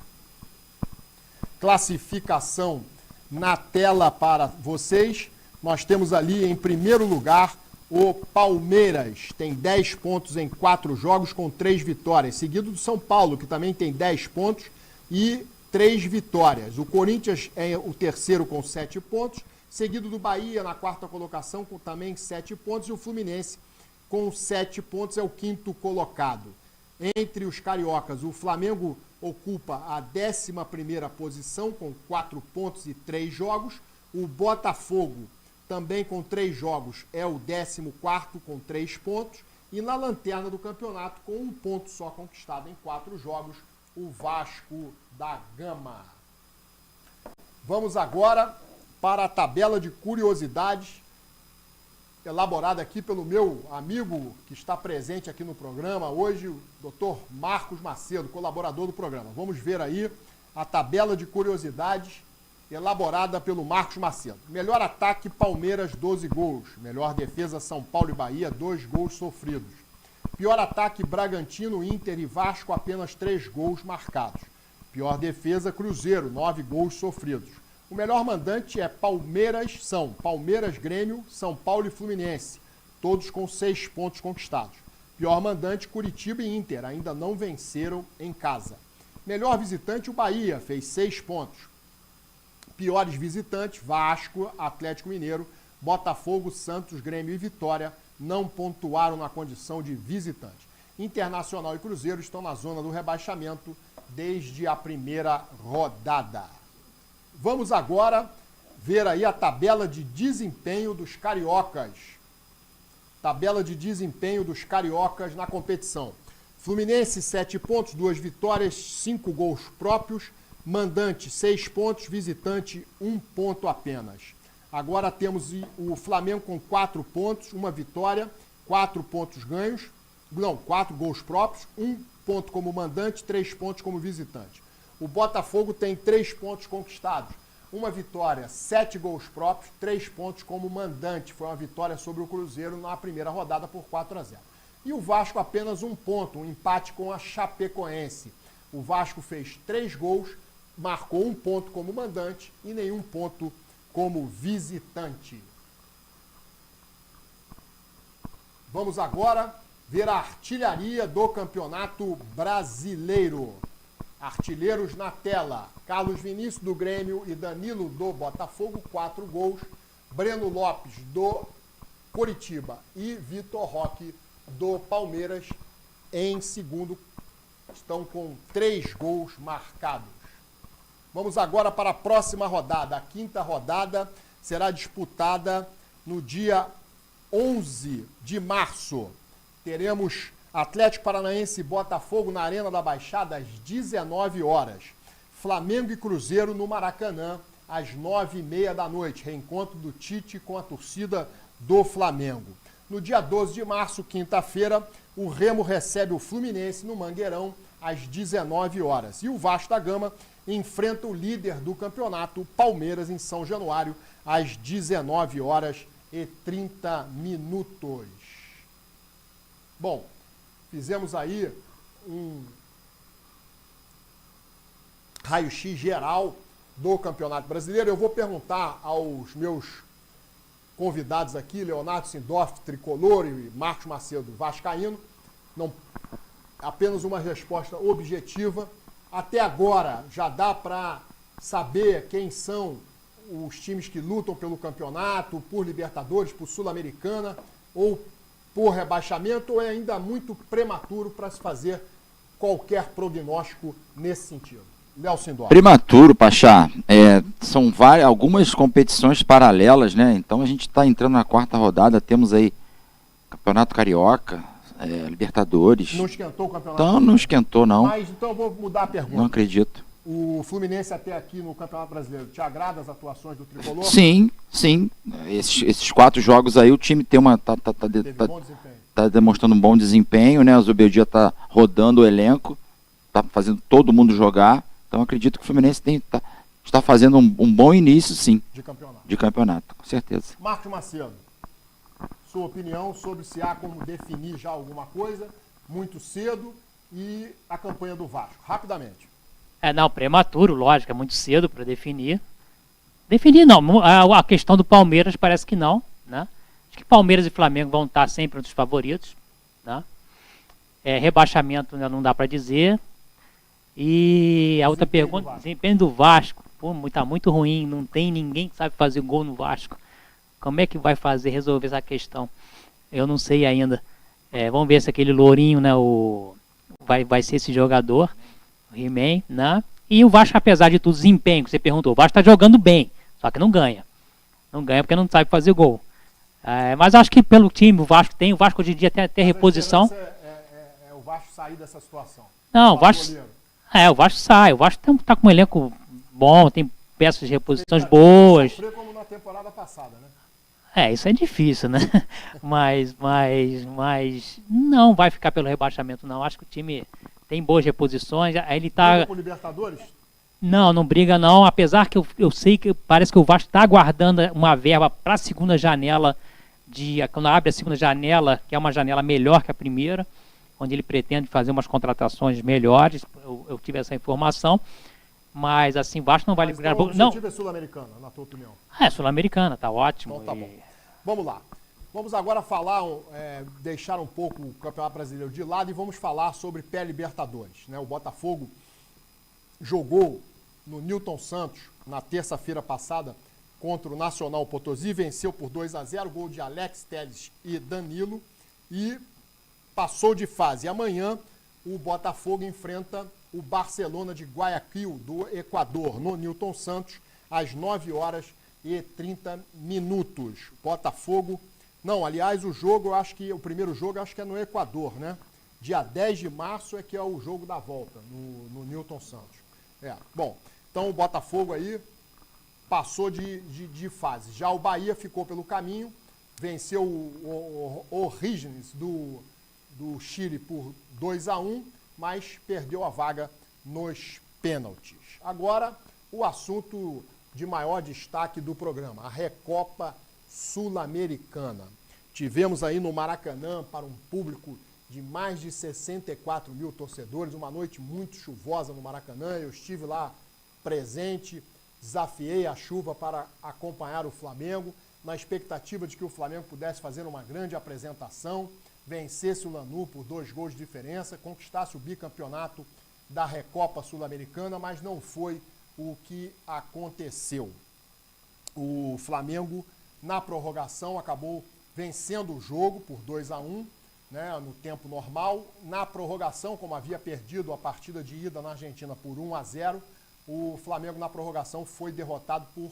[SPEAKER 1] Classificação na tela para vocês. Nós temos ali em primeiro lugar o Palmeiras, tem 10 pontos em 4 jogos com 3 vitórias, seguido do São Paulo, que também tem 10 pontos e 3 vitórias. O Corinthians é o terceiro com 7 pontos, seguido do Bahia na quarta colocação com também 7 pontos, e o Fluminense com 7 pontos é o quinto colocado. Entre os cariocas, o Flamengo ocupa a 11ª posição com 4 pontos e 3 jogos, o Botafogo também com 3 jogos é o 14º com 3 pontos, e na lanterna do campeonato com 1 ponto só conquistado em 4 jogos, o Vasco da Gama. Vamos agora para a tabela de curiosidades elaborada aqui pelo meu amigo que está presente aqui no programa hoje, o Dr. Marcos Macedo, colaborador do programa. Vamos ver aí a tabela de curiosidades elaborada pelo Marcos Macedo. Melhor ataque, Palmeiras, 12 gols. Melhor defesa, São Paulo e Bahia, 2 gols sofridos. Pior ataque, Bragantino, Inter e Vasco, apenas 3 gols marcados. Pior defesa, Cruzeiro, 9 gols sofridos. O melhor mandante é Palmeiras, Grêmio, São Paulo e Fluminense, todos com 6 pontos conquistados. Pior mandante, Curitiba e Inter, ainda não venceram em casa. Melhor visitante, o Bahia, fez 6 pontos. Piores visitantes, Vasco, Atlético Mineiro, Botafogo, Santos, Grêmio e Vitória não pontuaram na condição de visitante. Internacional e Cruzeiro estão na zona do rebaixamento desde a primeira rodada. Vamos agora ver aí a tabela de desempenho dos cariocas. Tabela de desempenho dos cariocas na competição. Fluminense, 7 pontos, 2 vitórias, 5 gols próprios. Mandante, 6 pontos, visitante, 1 ponto apenas. Agora temos o Flamengo com 4 pontos, 1 vitória, 4 pontos ganhos. Não, 4 gols próprios, 1 ponto como mandante, 3 pontos como visitante. O Botafogo tem 3 pontos conquistados, uma vitória, 7 gols próprios, 3 pontos como mandante. Foi uma vitória sobre o Cruzeiro na primeira rodada por 4-0. E o Vasco apenas 1 ponto, um empate com a Chapecoense. O Vasco fez 3 gols, marcou 1 ponto como mandante e nenhum ponto como visitante. Vamos agora ver a artilharia do Campeonato Brasileiro. Artilheiros na tela: Carlos Vinícius do Grêmio e Danilo do Botafogo, 4 gols. Breno Lopes do Coritiba e Vitor Roque do Palmeiras em segundo, estão com 3 gols marcados. Vamos agora para a próxima rodada. A 5ª rodada será disputada no dia 11 de março. Teremos Atlético Paranaense e Botafogo na Arena da Baixada às 19 horas. Flamengo e Cruzeiro no Maracanã às 9h30 da noite. Reencontro do Tite com a torcida do Flamengo. No dia 12 de março, quinta-feira, o Remo recebe o Fluminense no Mangueirão às 19 horas. E o Vasco da Gama enfrenta o líder do campeonato, o Palmeiras, em São Januário, às 19h30. Bom, fizemos aí um raio-x geral do Campeonato Brasileiro. Eu vou perguntar aos meus convidados aqui, Leonardo Sindorf, tricolor, e Marcos Macedo, vascaíno, não, apenas uma resposta objetiva. Até agora, já dá para saber quem são os times que lutam pelo campeonato, por Libertadores, por Sul-Americana, ou por rebaixamento, ou é ainda muito prematuro para se fazer qualquer prognóstico nesse sentido? Léo Sindorf.
[SPEAKER 2] Prematuro, Pachá. São algumas competições paralelas, né? Então a gente está entrando na 4ª rodada, temos aí Campeonato Carioca, Libertadores.
[SPEAKER 1] Não esquentou o campeonato?
[SPEAKER 2] Então não esquentou, não.
[SPEAKER 1] Mas então eu vou mudar a pergunta.
[SPEAKER 2] Não acredito.
[SPEAKER 1] O Fluminense até aqui no Campeonato Brasileiro, te agrada as atuações do Tricolor?
[SPEAKER 2] Sim, sim. Esses 4 jogos aí o time tem uma
[SPEAKER 1] Teve bom desempenho.
[SPEAKER 2] tá demonstrando um bom desempenho, né? O Zubeldia tá rodando o elenco, tá fazendo todo mundo jogar. Então acredito que o Fluminense está fazendo um bom início, sim, de campeonato, com certeza.
[SPEAKER 1] Marcos Macedo, sua opinião sobre se há como definir já alguma coisa, muito cedo, e a campanha do Vasco, rapidamente.
[SPEAKER 3] Não, prematuro, lógico, é muito cedo para definir. Definir não, a questão do Palmeiras parece que não, né? Acho que Palmeiras e Flamengo vão estar sempre entre os favoritos, né? Rebaixamento não dá para dizer. E a outra pergunta, desempenho do Vasco, pô, tá muito ruim, não tem ninguém que sabe fazer gol no Vasco. Como é que vai resolver essa questão? Eu não sei ainda. Vamos ver se aquele lourinho, né, vai ser esse jogador, o He-Man, né? E o Vasco, apesar de tudo, desempenho, que você perguntou, o Vasco tá jogando bem, só que não ganha. Não ganha porque não sabe fazer gol. Mas acho que pelo time, o Vasco hoje em dia tem até reposição.
[SPEAKER 1] O Vasco sair dessa situação.
[SPEAKER 3] Não, o Vasco sai. O Vasco tá com um elenco bom, tem peças de reposições boas.
[SPEAKER 1] Sofrer como na temporada passada, né?
[SPEAKER 3] Isso é difícil, né? mas não vai ficar pelo rebaixamento, não. Acho que o time tem boas reposições. Ele tá...
[SPEAKER 1] Briga por Libertadores?
[SPEAKER 3] Não briga não, apesar que eu sei que parece que o Vasco está aguardando uma verba para a segunda janela, quando abre a segunda janela, que é uma janela melhor que a primeira, onde ele pretende fazer umas contratações melhores. Eu tive essa informação, mas assim, Vasco não vai liberar.
[SPEAKER 1] Então, o objetivo é Sul-Americana, na tua opinião?
[SPEAKER 3] Sul-Americana, tá ótimo.
[SPEAKER 1] Então tá bom. Vamos lá. Vamos agora falar, deixar um pouco o Campeonato Brasileiro de lado e vamos falar sobre pré-Libertadores, né? O Botafogo jogou no Newton Santos na terça-feira passada contra o Nacional Potosí, venceu por 2-0, gol de Alex Telles e Danilo, e passou de fase. Amanhã o Botafogo enfrenta o Barcelona de Guayaquil, do Equador, no Newton Santos, às 9h30. Botafogo... Não, aliás, o primeiro jogo acho que é no Equador, né? Dia 10 de março é que é o jogo da volta, no Newton Santos. Bom, então o Botafogo aí passou de fase. Já o Bahia ficou pelo caminho, venceu o O'Higgins do Chile por 2-1, mas perdeu a vaga nos pênaltis. Agora, o assunto de maior destaque do programa, a Recopa Sul-Americana. Tivemos aí no Maracanã, para um público de mais de 64 mil torcedores, uma noite muito chuvosa no Maracanã. Eu estive lá presente, desafiei a chuva para acompanhar o Flamengo, na expectativa de que o Flamengo pudesse fazer uma grande apresentação, vencesse o Lanús por 2 gols de diferença, conquistasse o bicampeonato da Recopa Sul-Americana, mas não foi o que aconteceu. O Flamengo, na prorrogação, acabou vencendo o jogo por 2-1, né, no tempo normal. Na prorrogação, como havia perdido a partida de ida na Argentina por 1-0, o Flamengo na prorrogação foi derrotado por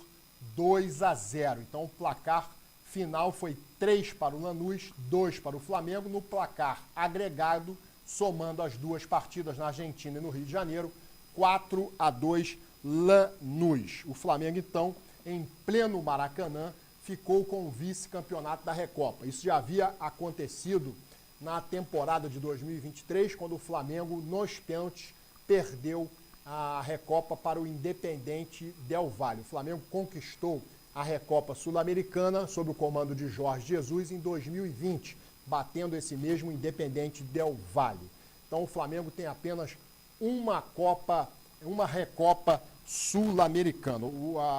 [SPEAKER 1] 2-0. Então o placar final foi 3 para o Lanús, 2 para o Flamengo. No placar agregado, somando as 2 partidas na Argentina e no Rio de Janeiro, 4-2 Lanús. O Flamengo, então, em pleno Maracanã, ficou com o vice-campeonato da Recopa. Isso já havia acontecido na temporada de 2023, quando o Flamengo, nos pênaltis, perdeu a Recopa para o Independente Del Valle. O Flamengo conquistou a Recopa Sul-Americana sob o comando de Jorge Jesus em 2020, batendo esse mesmo Independente Del Valle. Então o Flamengo tem apenas uma Recopa Sul-Americana.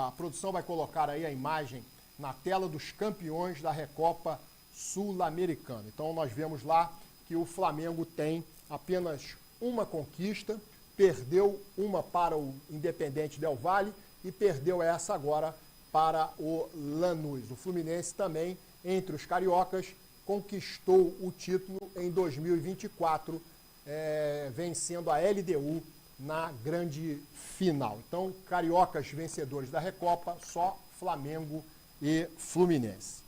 [SPEAKER 1] A produção vai colocar aí a imagem na tela dos campeões da Recopa Sul-Americana. Então nós vemos lá que o Flamengo tem apenas uma conquista, perdeu uma para o Independente Del Valle e perdeu essa agora para o Lanús. O Fluminense também, entre os cariocas, conquistou o título em 2024, vencendo a LDU na grande final. Então, cariocas vencedores da Recopa, só Flamengo e Fluminense.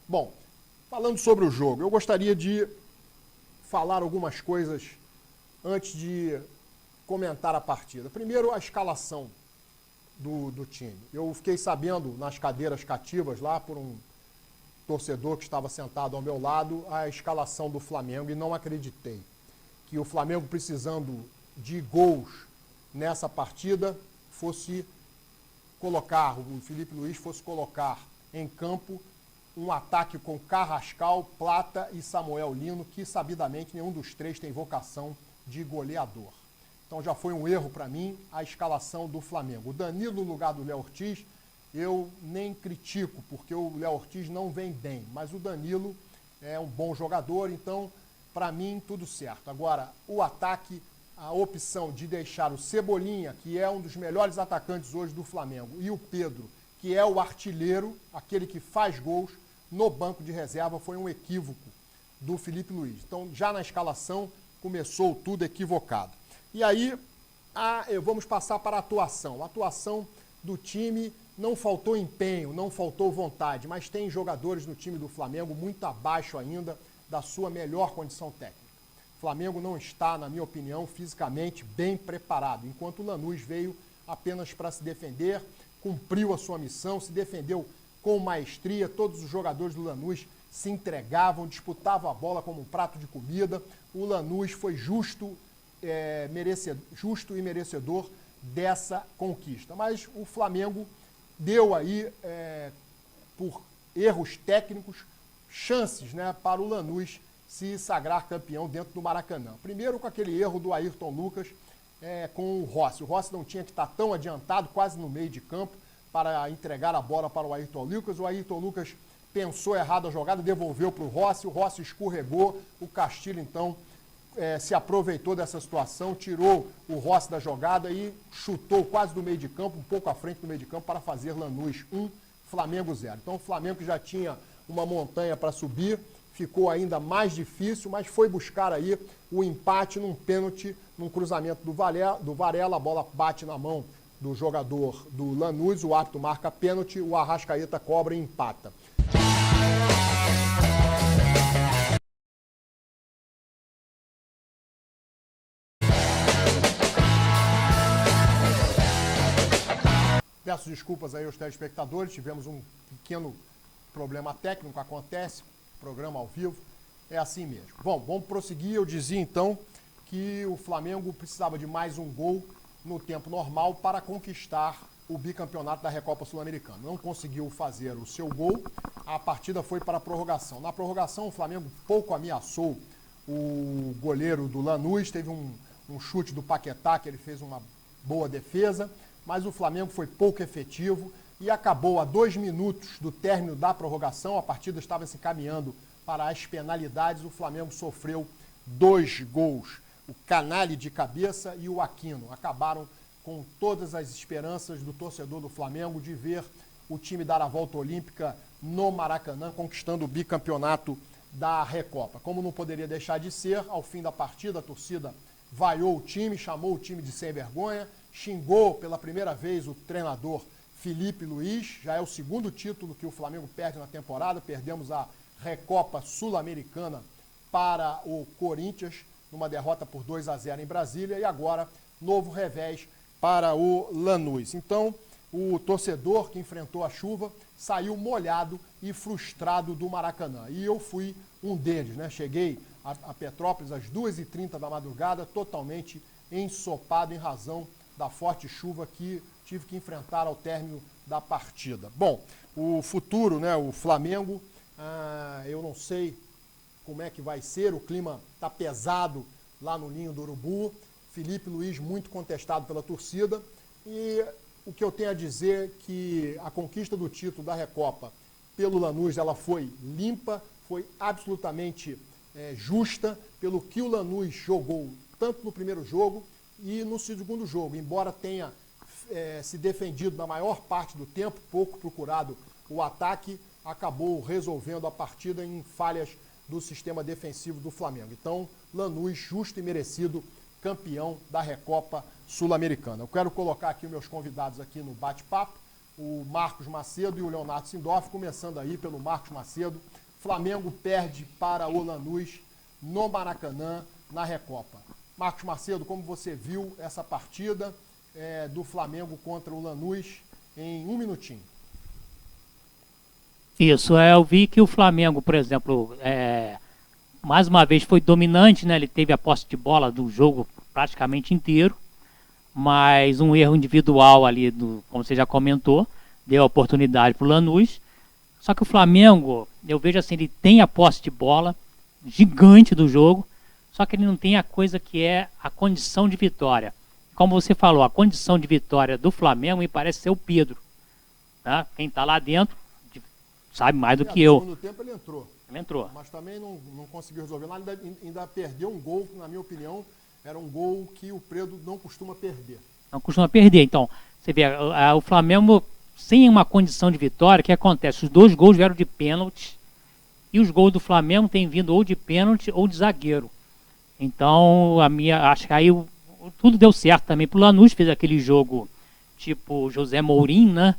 [SPEAKER 1] Bom, falando sobre o jogo, eu gostaria de falar algumas coisas antes de comentar a partida. Primeiro, a escalação do time. Eu fiquei sabendo nas cadeiras cativas lá por um torcedor que estava sentado ao meu lado a escalação do Flamengo e não acreditei que o Flamengo, precisando de gols nessa partida, fosse colocar, o Felipe Luiz fosse colocar em campo um ataque com Carrascal, Plata e Samuel Lino, que sabidamente nenhum dos três tem vocação de goleador. Então já foi um erro para mim a escalação do Flamengo. O Danilo no lugar do Léo Ortiz, eu nem critico, porque o Léo Ortiz não vem bem, mas o Danilo é um bom jogador, então para mim tudo certo. Agora, o ataque, a opção de deixar o Cebolinha, que é um dos melhores atacantes hoje do Flamengo, e o Pedro, que é o artilheiro, aquele que faz gols, no banco de reserva, foi um equívoco do Felipe Luiz. Então, já na escalação, começou tudo equivocado. E aí, vamos passar para a atuação. A atuação do time, não faltou empenho, não faltou vontade, mas tem jogadores no time do Flamengo muito abaixo ainda da sua melhor condição técnica. O Flamengo não está, na minha opinião, fisicamente bem preparado, enquanto o Lanús veio apenas para se defender, cumpriu a sua missão, se defendeu com maestria, todos os jogadores do Lanús se entregavam, disputavam a bola como um prato de comida. O Lanús foi justo e merecedor dessa conquista. Mas o Flamengo deu aí, por erros técnicos, chances, né, para o Lanús se sagrar campeão dentro do Maracanã. Primeiro com aquele erro do Ayrton Lucas com o Rossi. O Rossi não tinha que estar tão adiantado, quase no meio de campo, para entregar a bola para o Ayrton Lucas. O Ayrton Lucas pensou errado a jogada, devolveu para o Rossi escorregou, o Castilho então se aproveitou dessa situação, tirou o Rossi da jogada e chutou quase do meio de campo, um pouco à frente do meio de campo, para fazer Lanús 1, Flamengo 0. Então o Flamengo, que já tinha uma montanha para subir, ficou ainda mais difícil, mas foi buscar aí o empate num pênalti, num cruzamento do Varela, a bola bate na mão do jogador do Lanús, o árbitro marca pênalti, o Arrascaeta cobra e empata. Peço desculpas aí aos telespectadores, tivemos um pequeno problema técnico, acontece, programa ao vivo, é assim mesmo. Bom, vamos prosseguir. Eu dizia então que o Flamengo precisava de mais um gol no tempo normal para conquistar o bicampeonato da Recopa Sul-Americana. Não conseguiu fazer o seu gol, a partida foi para a prorrogação. Na prorrogação, o Flamengo pouco ameaçou o goleiro do Lanús, teve um chute do Paquetá, que ele fez uma boa defesa, mas o Flamengo foi pouco efetivo e acabou a 2 minutos do término da prorrogação. A partida estava se caminhando para as penalidades, o Flamengo sofreu 2 gols. O Canali de cabeça e o Aquino acabaram com todas as esperanças do torcedor do Flamengo de ver o time dar a volta olímpica no Maracanã, conquistando o bicampeonato da Recopa. Como não poderia deixar de ser, ao fim da partida a torcida vaiou o time, chamou o time de sem vergonha, xingou pela primeira vez o treinador Felipe Luiz. Já é o 2º título que o Flamengo perde na temporada. Perdemos a Recopa Sul-Americana para o Corinthians, numa derrota por 2-0 em Brasília, e agora novo revés para o Lanús. Então, o torcedor que enfrentou a chuva saiu molhado e frustrado do Maracanã. E eu fui um deles, né? Cheguei a Petrópolis às 2h30 da madrugada, totalmente ensopado em razão da forte chuva que tive que enfrentar ao término da partida. Bom, o futuro, né? O Flamengo, eu não sei como é que vai ser, o clima está pesado lá no Ninho do Urubu. Felipe Luiz muito contestado pela torcida, e o que eu tenho a dizer é que a conquista do título da Recopa pelo Lanús, ela foi limpa, foi absolutamente justa, pelo que o Lanús jogou tanto no primeiro jogo e no segundo jogo, embora tenha se defendido na maior parte do tempo, pouco procurado o ataque, acabou resolvendo a partida em falhas do sistema defensivo do Flamengo. Então, Lanús justo e merecido campeão da Recopa Sul-Americana. Eu quero colocar aqui meus convidados aqui no bate-papo, o Marcos Macedo e o Leonardo Sindorf, começando aí pelo Marcos Macedo. Flamengo perde para o Lanús no Maracanã, na Recopa. Marcos Macedo, como você viu essa partida do Flamengo contra o Lanús em 1 minutinho?
[SPEAKER 3] Isso, eu vi que o Flamengo, por exemplo, mais uma vez foi dominante, né? Ele teve a posse de bola do jogo praticamente inteiro, mas um erro individual ali, como você já comentou, deu a oportunidade para o Lanús. Só que o Flamengo, eu vejo assim, ele tem a posse de bola gigante do jogo, só que ele não tem a coisa que é a condição de vitória. Como você falou, a condição de vitória do Flamengo me parece ser o Pedro. Tá? Quem está lá dentro sabe mais do que eu.
[SPEAKER 1] No segundo tempo ele entrou.
[SPEAKER 3] Ele entrou.
[SPEAKER 1] Mas também não conseguiu resolver nada, ainda perdeu um gol, que, na minha opinião, era um gol que o Pedro não costuma perder.
[SPEAKER 3] Não costuma perder. Então, você vê, o Flamengo, sem uma condição de vitória, o que acontece? Os 2 gols vieram de pênalti, e os gols do Flamengo têm vindo ou de pênalti ou de zagueiro. Então, acho que aí tudo deu certo também pro Lanús, fez aquele jogo tipo José Mourinho, né?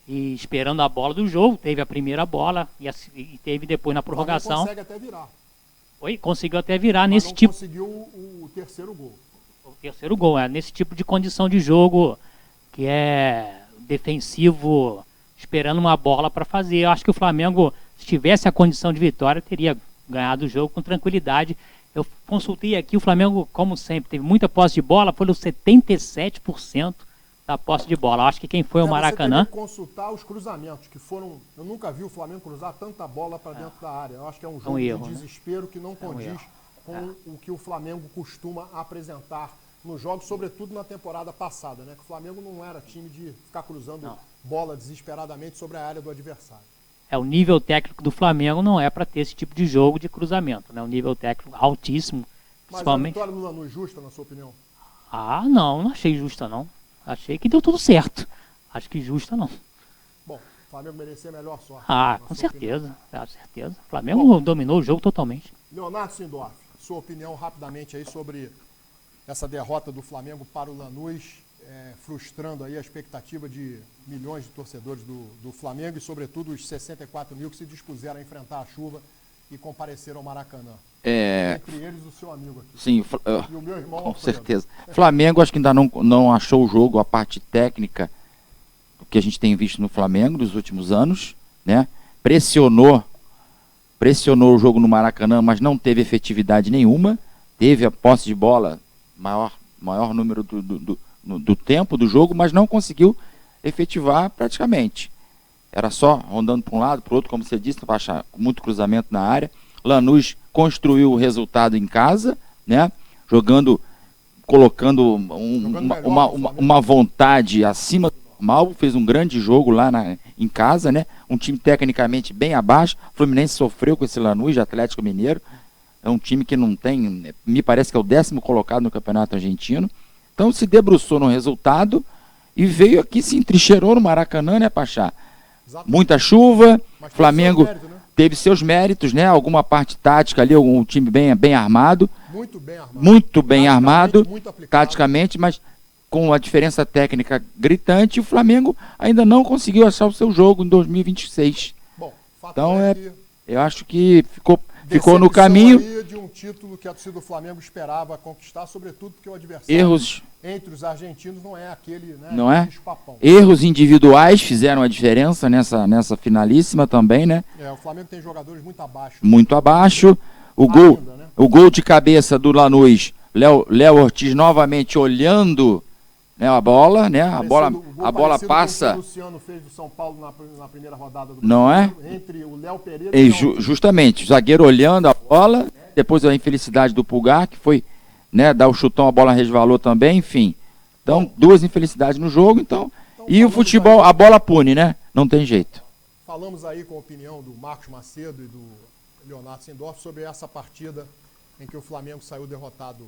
[SPEAKER 3] E esperando a bola do jogo, teve a primeira bola e teve depois na prorrogação.
[SPEAKER 1] Consegue até virar.
[SPEAKER 3] Conseguiu até virar
[SPEAKER 1] mas
[SPEAKER 3] nesse
[SPEAKER 1] não
[SPEAKER 3] tipo.
[SPEAKER 1] Conseguiu o terceiro gol.
[SPEAKER 3] O terceiro gol, nesse tipo de condição de jogo que é defensivo, esperando uma bola para fazer. Eu acho que o Flamengo, se tivesse a condição de vitória, teria ganhado o jogo com tranquilidade. Eu consultei aqui, o Flamengo, como sempre, teve muita posse de bola, foi no 77% da posse de bola. Eu acho que quem foi o Maracanã...
[SPEAKER 1] Você tem que consultar os cruzamentos, que foram... Eu nunca vi o Flamengo cruzar tanta bola para dentro da área. Eu acho que é um jogo
[SPEAKER 3] erro,
[SPEAKER 1] de desespero, né? Que não condiz com o que o Flamengo costuma apresentar nos jogos, sobretudo na temporada passada, né? Que o Flamengo não era time de ficar cruzando bola desesperadamente sobre a área do adversário.
[SPEAKER 3] O nível técnico do Flamengo não é para ter esse tipo de jogo de cruzamento, né? Um nível técnico altíssimo, principalmente.
[SPEAKER 1] Mas a vitória do Lanús justa, na sua opinião?
[SPEAKER 3] Não achei justa, não. Achei que deu tudo certo. Acho que justa, não.
[SPEAKER 1] Bom, o Flamengo merecia melhor sorte.
[SPEAKER 3] Com certeza, com certeza. O Flamengo dominou o jogo totalmente.
[SPEAKER 1] Leonardo Sindorf, sua opinião rapidamente aí sobre essa derrota do Flamengo para o Lanús, frustrando aí a expectativa de milhões de torcedores do Flamengo e, sobretudo, os 64 mil que se dispuseram a enfrentar a chuva e compareceram ao Maracanã. Entre eles, o seu amigo aqui.
[SPEAKER 2] Sim,
[SPEAKER 1] e o meu irmão
[SPEAKER 2] com
[SPEAKER 1] Alfredo.
[SPEAKER 2] certeza. Flamengo, acho que ainda não achou o jogo, a parte técnica do que a gente tem visto no Flamengo nos últimos anos, né? Pressionou o jogo no Maracanã, mas não teve efetividade nenhuma. Teve a posse de bola, maior número do tempo do jogo, mas não conseguiu efetivar praticamente. Era só rondando para um lado, para o outro, como você disse, com muito cruzamento na área. Lanús construiu o resultado em casa, né? Colocando uma vontade acima do normal, fez um grande jogo lá em casa, né? Um time tecnicamente bem abaixo. O Fluminense sofreu com esse Lanús de Atlético Mineiro. É um time que não tem, me parece que é o 10º colocado no Campeonato Argentino. Então se debruçou no resultado e veio aqui, se entrincheirou no Maracanã, né, Pachá? Exatamente. Muita chuva, Flamengo teve seus méritos, né? Alguma parte tática ali, um time bem armado. Muito bem armado, taticamente, mas com a diferença técnica gritante, o Flamengo ainda não conseguiu achar o seu jogo em 2026. Bom, então eu acho que ficou no caminho
[SPEAKER 1] de um título que a torcida do Flamengo esperava conquistar, sobretudo porque o adversário entre os argentinos não é aquele, né,
[SPEAKER 2] não é? Erros individuais fizeram a diferença nessa finalíssima também, né?
[SPEAKER 1] O Flamengo tem jogadores muito abaixo.
[SPEAKER 2] Muito abaixo. O gol de cabeça do Lanús, Léo Ortiz novamente olhando, né, a bola, né? A bola passa.
[SPEAKER 1] O Luciano fez do São Paulo na primeira rodada do
[SPEAKER 2] não é?
[SPEAKER 1] Entre o Léo Pereira e
[SPEAKER 2] justamente, o zagueiro olhando a bola, depois a infelicidade do Pulgar, que foi, né, dar o chutão, a bola resvalou também, enfim. Então, duas infelicidades no jogo, então e o futebol, a bola pune, né? Não tem jeito.
[SPEAKER 1] Falamos aí com a opinião do Marcos Macedo e do Leonardo Sindorf sobre essa partida em que o Flamengo saiu derrotado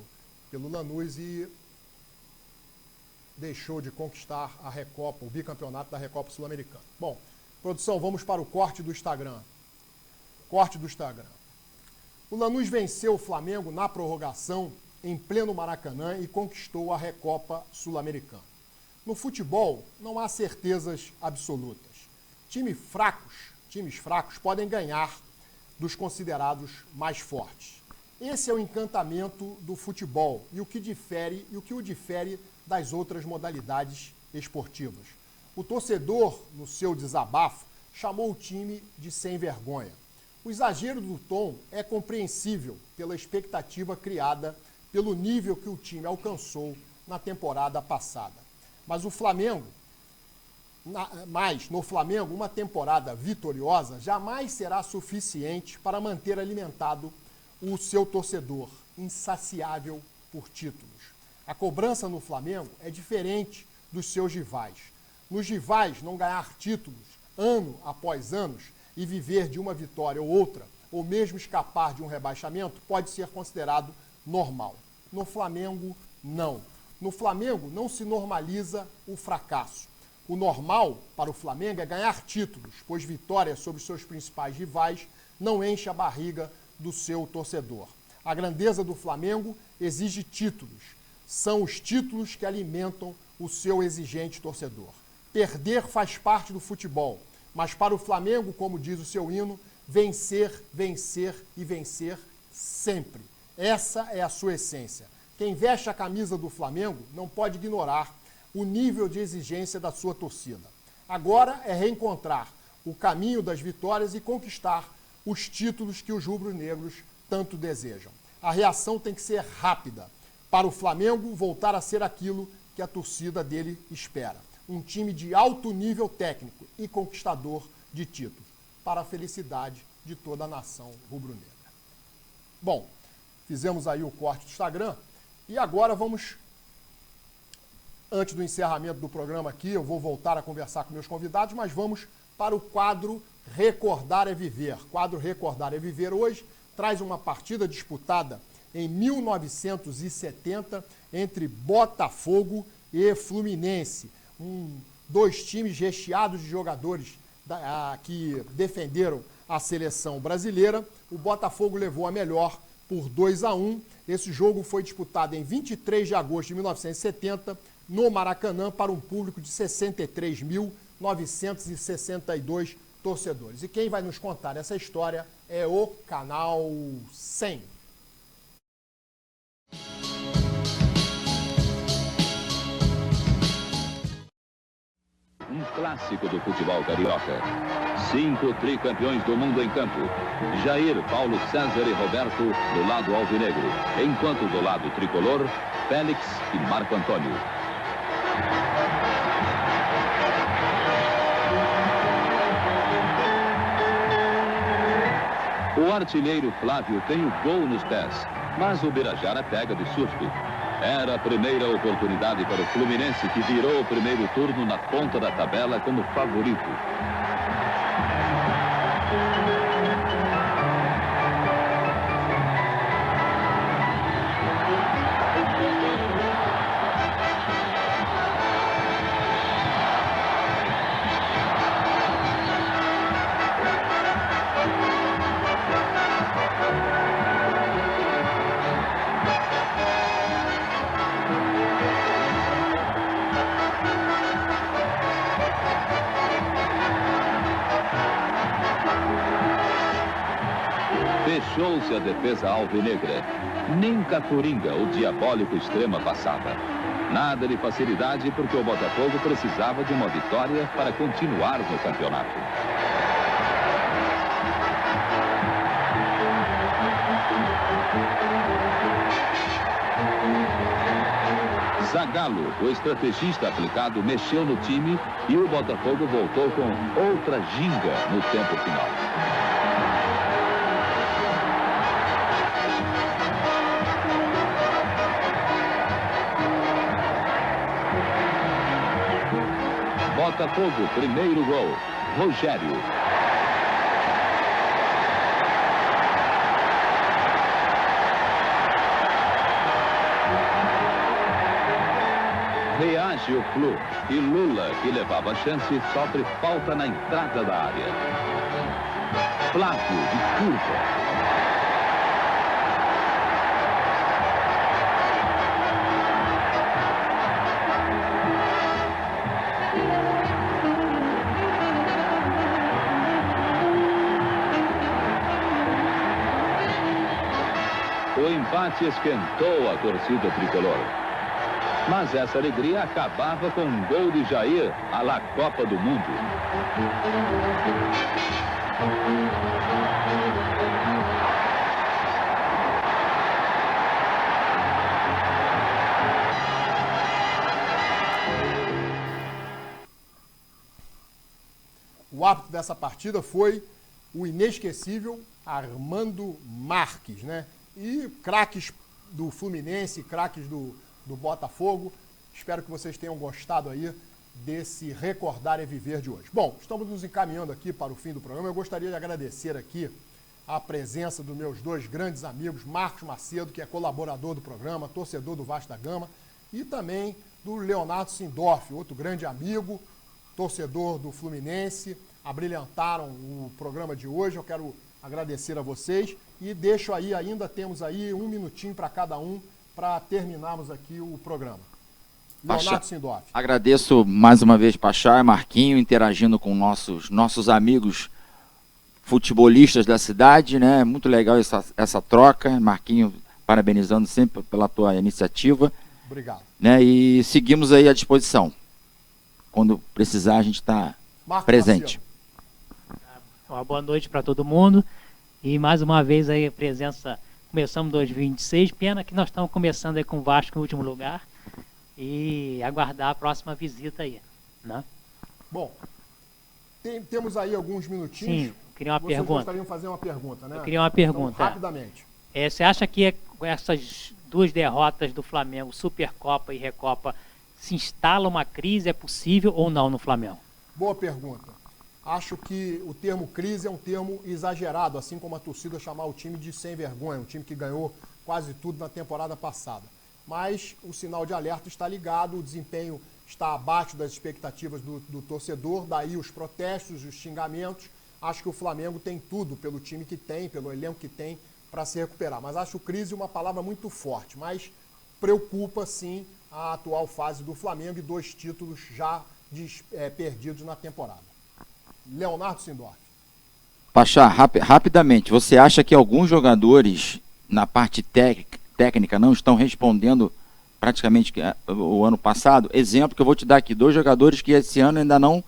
[SPEAKER 1] pelo Lanús e deixou de conquistar a Recopa, o bicampeonato da Recopa Sul-Americana. Bom, produção, vamos para o corte do Instagram. Corte do Instagram. O Lanús venceu o Flamengo na prorrogação em pleno Maracanã e conquistou a Recopa Sul-Americana. No futebol, não há certezas absolutas. Times fracos podem ganhar dos considerados mais fortes. Esse é o encantamento do futebol e o que o difere das outras modalidades esportivas. O torcedor, no seu desabafo, chamou o time de sem vergonha. O exagero do tom é compreensível pela expectativa criada pelo nível que o time alcançou na temporada passada. Mas no Flamengo, uma temporada vitoriosa jamais será suficiente para manter alimentado o seu torcedor, insaciável por títulos. A cobrança no Flamengo é diferente dos seus rivais. Nos rivais, não ganhar títulos ano após ano e viver de uma vitória ou outra, ou mesmo escapar de um rebaixamento, pode ser considerado normal. No Flamengo, não. No Flamengo, não se normaliza o fracasso. O normal para o Flamengo é ganhar títulos, pois vitórias sobre seus principais rivais não enche a barriga do seu torcedor. A grandeza do Flamengo exige títulos. São os títulos que alimentam o seu exigente torcedor. Perder faz parte do futebol, mas para o Flamengo, como diz o seu hino, vencer, vencer e vencer sempre. Essa é a sua essência. Quem veste a camisa do Flamengo não pode ignorar o nível de exigência da sua torcida. Agora é reencontrar o caminho das vitórias e conquistar os títulos que os rubro-negros tanto desejam. A reação tem que ser rápida, para o Flamengo voltar a ser aquilo que a torcida dele espera. Um time de alto nível técnico e conquistador de títulos, para a felicidade de toda a nação rubro-negra. Bom, fizemos aí o corte do Instagram e agora vamos, antes do encerramento do programa aqui, eu vou voltar a conversar com meus convidados, mas vamos para o quadro Recordar é Viver. Quadro Recordar é Viver hoje traz uma partida disputada em 1970 entre Botafogo e Fluminense. Dois times recheados de jogadores que defenderam a seleção brasileira. O Botafogo levou a melhor por 2-1. Esse jogo foi disputado em 23 de agosto de 1970 no Maracanã para um público de 63.962 torcedores. E quem vai nos contar essa história é o Canal 100.
[SPEAKER 4] Um clássico do futebol carioca. 5 tricampeões do mundo em campo. Jair, Paulo César e Roberto do lado alvinegro. Enquanto do lado tricolor, Félix e Marco Antônio. O artilheiro Flávio tem o gol nos pés, mas o Birajara pega de susto. Era a primeira oportunidade para o Fluminense, que virou o primeiro turno na ponta da tabela como favorito. Fechou-se a defesa alvinegra. Nem Cacoringa, o diabólico extrema, passava. Nada de facilidade, porque o Botafogo precisava de uma vitória para continuar no campeonato. Zagallo, o estrategista aplicado, mexeu no time e o Botafogo voltou com outra ginga no tempo final. Botafogo, primeiro gol, Rogério. Reage o Flu e Lula, que levava a chance, sofre falta na entrada da área. Flávio, de curva. O empate esquentou a torcida tricolor. Mas essa alegria acabava com um gol de Jair à la Copa do Mundo.
[SPEAKER 1] O árbitro dessa partida foi o inesquecível Armando Marques, né? E craques do Fluminense, craques do Botafogo. Espero que vocês tenham gostado aí desse Recordar é Viver de hoje. Bom, estamos nos encaminhando aqui para o fim do programa. Eu gostaria de agradecer aqui a presença dos meus dois grandes amigos, Marcos Macedo, que é colaborador do programa, torcedor do Vasco da Gama, e também do Leonardo Sindorf, outro grande amigo, torcedor do Fluminense, abrilhantaram o programa de hoje. Eu quero agradecer a vocês e deixo aí, ainda temos aí um minutinho para cada um para terminarmos aqui o programa. Leonardo Sindorf.
[SPEAKER 2] Agradeço mais uma vez Pachá e Marquinho interagindo com nossos amigos futebolistas da cidade, né? Muito legal essa troca. Marquinho, parabenizando sempre pela tua iniciativa.
[SPEAKER 1] Obrigado.
[SPEAKER 2] Né? E seguimos aí à disposição. Quando precisar, a gente está presente.
[SPEAKER 1] Macedo.
[SPEAKER 3] Uma boa noite para todo mundo. E mais uma vez aí a presença. Começamos 2026. Pena que nós estamos começando aí com o Vasco em último lugar. E aguardar a próxima visita aí, né?
[SPEAKER 1] Bom, temos aí alguns minutinhos.
[SPEAKER 3] Sim, queria uma
[SPEAKER 1] Vocês
[SPEAKER 3] pergunta.
[SPEAKER 1] gostariam de fazer uma pergunta, né?
[SPEAKER 3] Eu queria uma pergunta.
[SPEAKER 1] Então, rapidamente.
[SPEAKER 3] Você acha que com essas duas derrotas do Flamengo, Supercopa e Recopa, se instala uma crise? É possível ou não no Flamengo?
[SPEAKER 1] Boa pergunta. Acho que o termo crise é um termo exagerado, assim como a torcida chamar o time de sem vergonha, um time que ganhou quase tudo na temporada passada. Mas o sinal de alerta está ligado, o desempenho está abaixo das expectativas do torcedor, daí os protestos, os xingamentos. Acho que o Flamengo tem tudo pelo time que tem, pelo elenco que tem, para se recuperar. Mas acho crise uma palavra muito forte, mas preocupa sim a atual fase do Flamengo e 2 títulos já perdidos na temporada. Leonardo Sindorf.
[SPEAKER 2] Pachá, rapidamente, você acha que alguns jogadores na parte técnica não estão respondendo praticamente o ano passado? Exemplo que eu vou te dar aqui, 2 jogadores que esse ano ainda não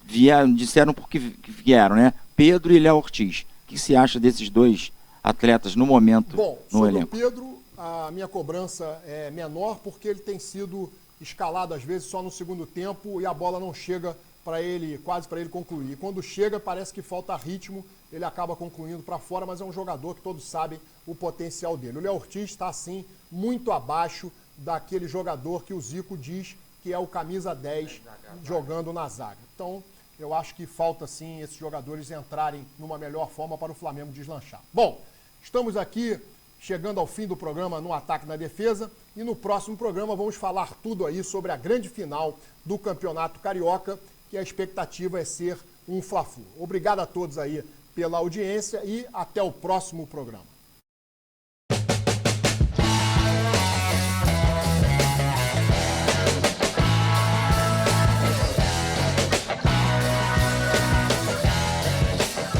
[SPEAKER 2] vieram, disseram porque vieram, né? Pedro e Léo Ortiz. O que você acha desses 2 atletas no momento no elenco?
[SPEAKER 1] Sobre o Pedro, a minha cobrança é menor porque ele tem sido escalado às vezes só no segundo tempo e a bola não chega quase para ele concluir. E quando chega, parece que falta ritmo ele acaba concluindo para fora, mas é um jogador que todos sabem o potencial dele. O Léo Ortiz está, assim, muito abaixo daquele jogador que o Zico diz que é o camisa 10 jogando na zaga. Então, eu acho que falta, sim, esses jogadores entrarem numa melhor forma para o Flamengo deslanchar. Bom, estamos aqui chegando ao fim do programa no Ataque na Defesa e no próximo programa vamos falar tudo aí sobre a grande final do Campeonato Carioca, que a expectativa é ser um Fla-Flu. Obrigado a todos aí pela audiência e até o próximo programa.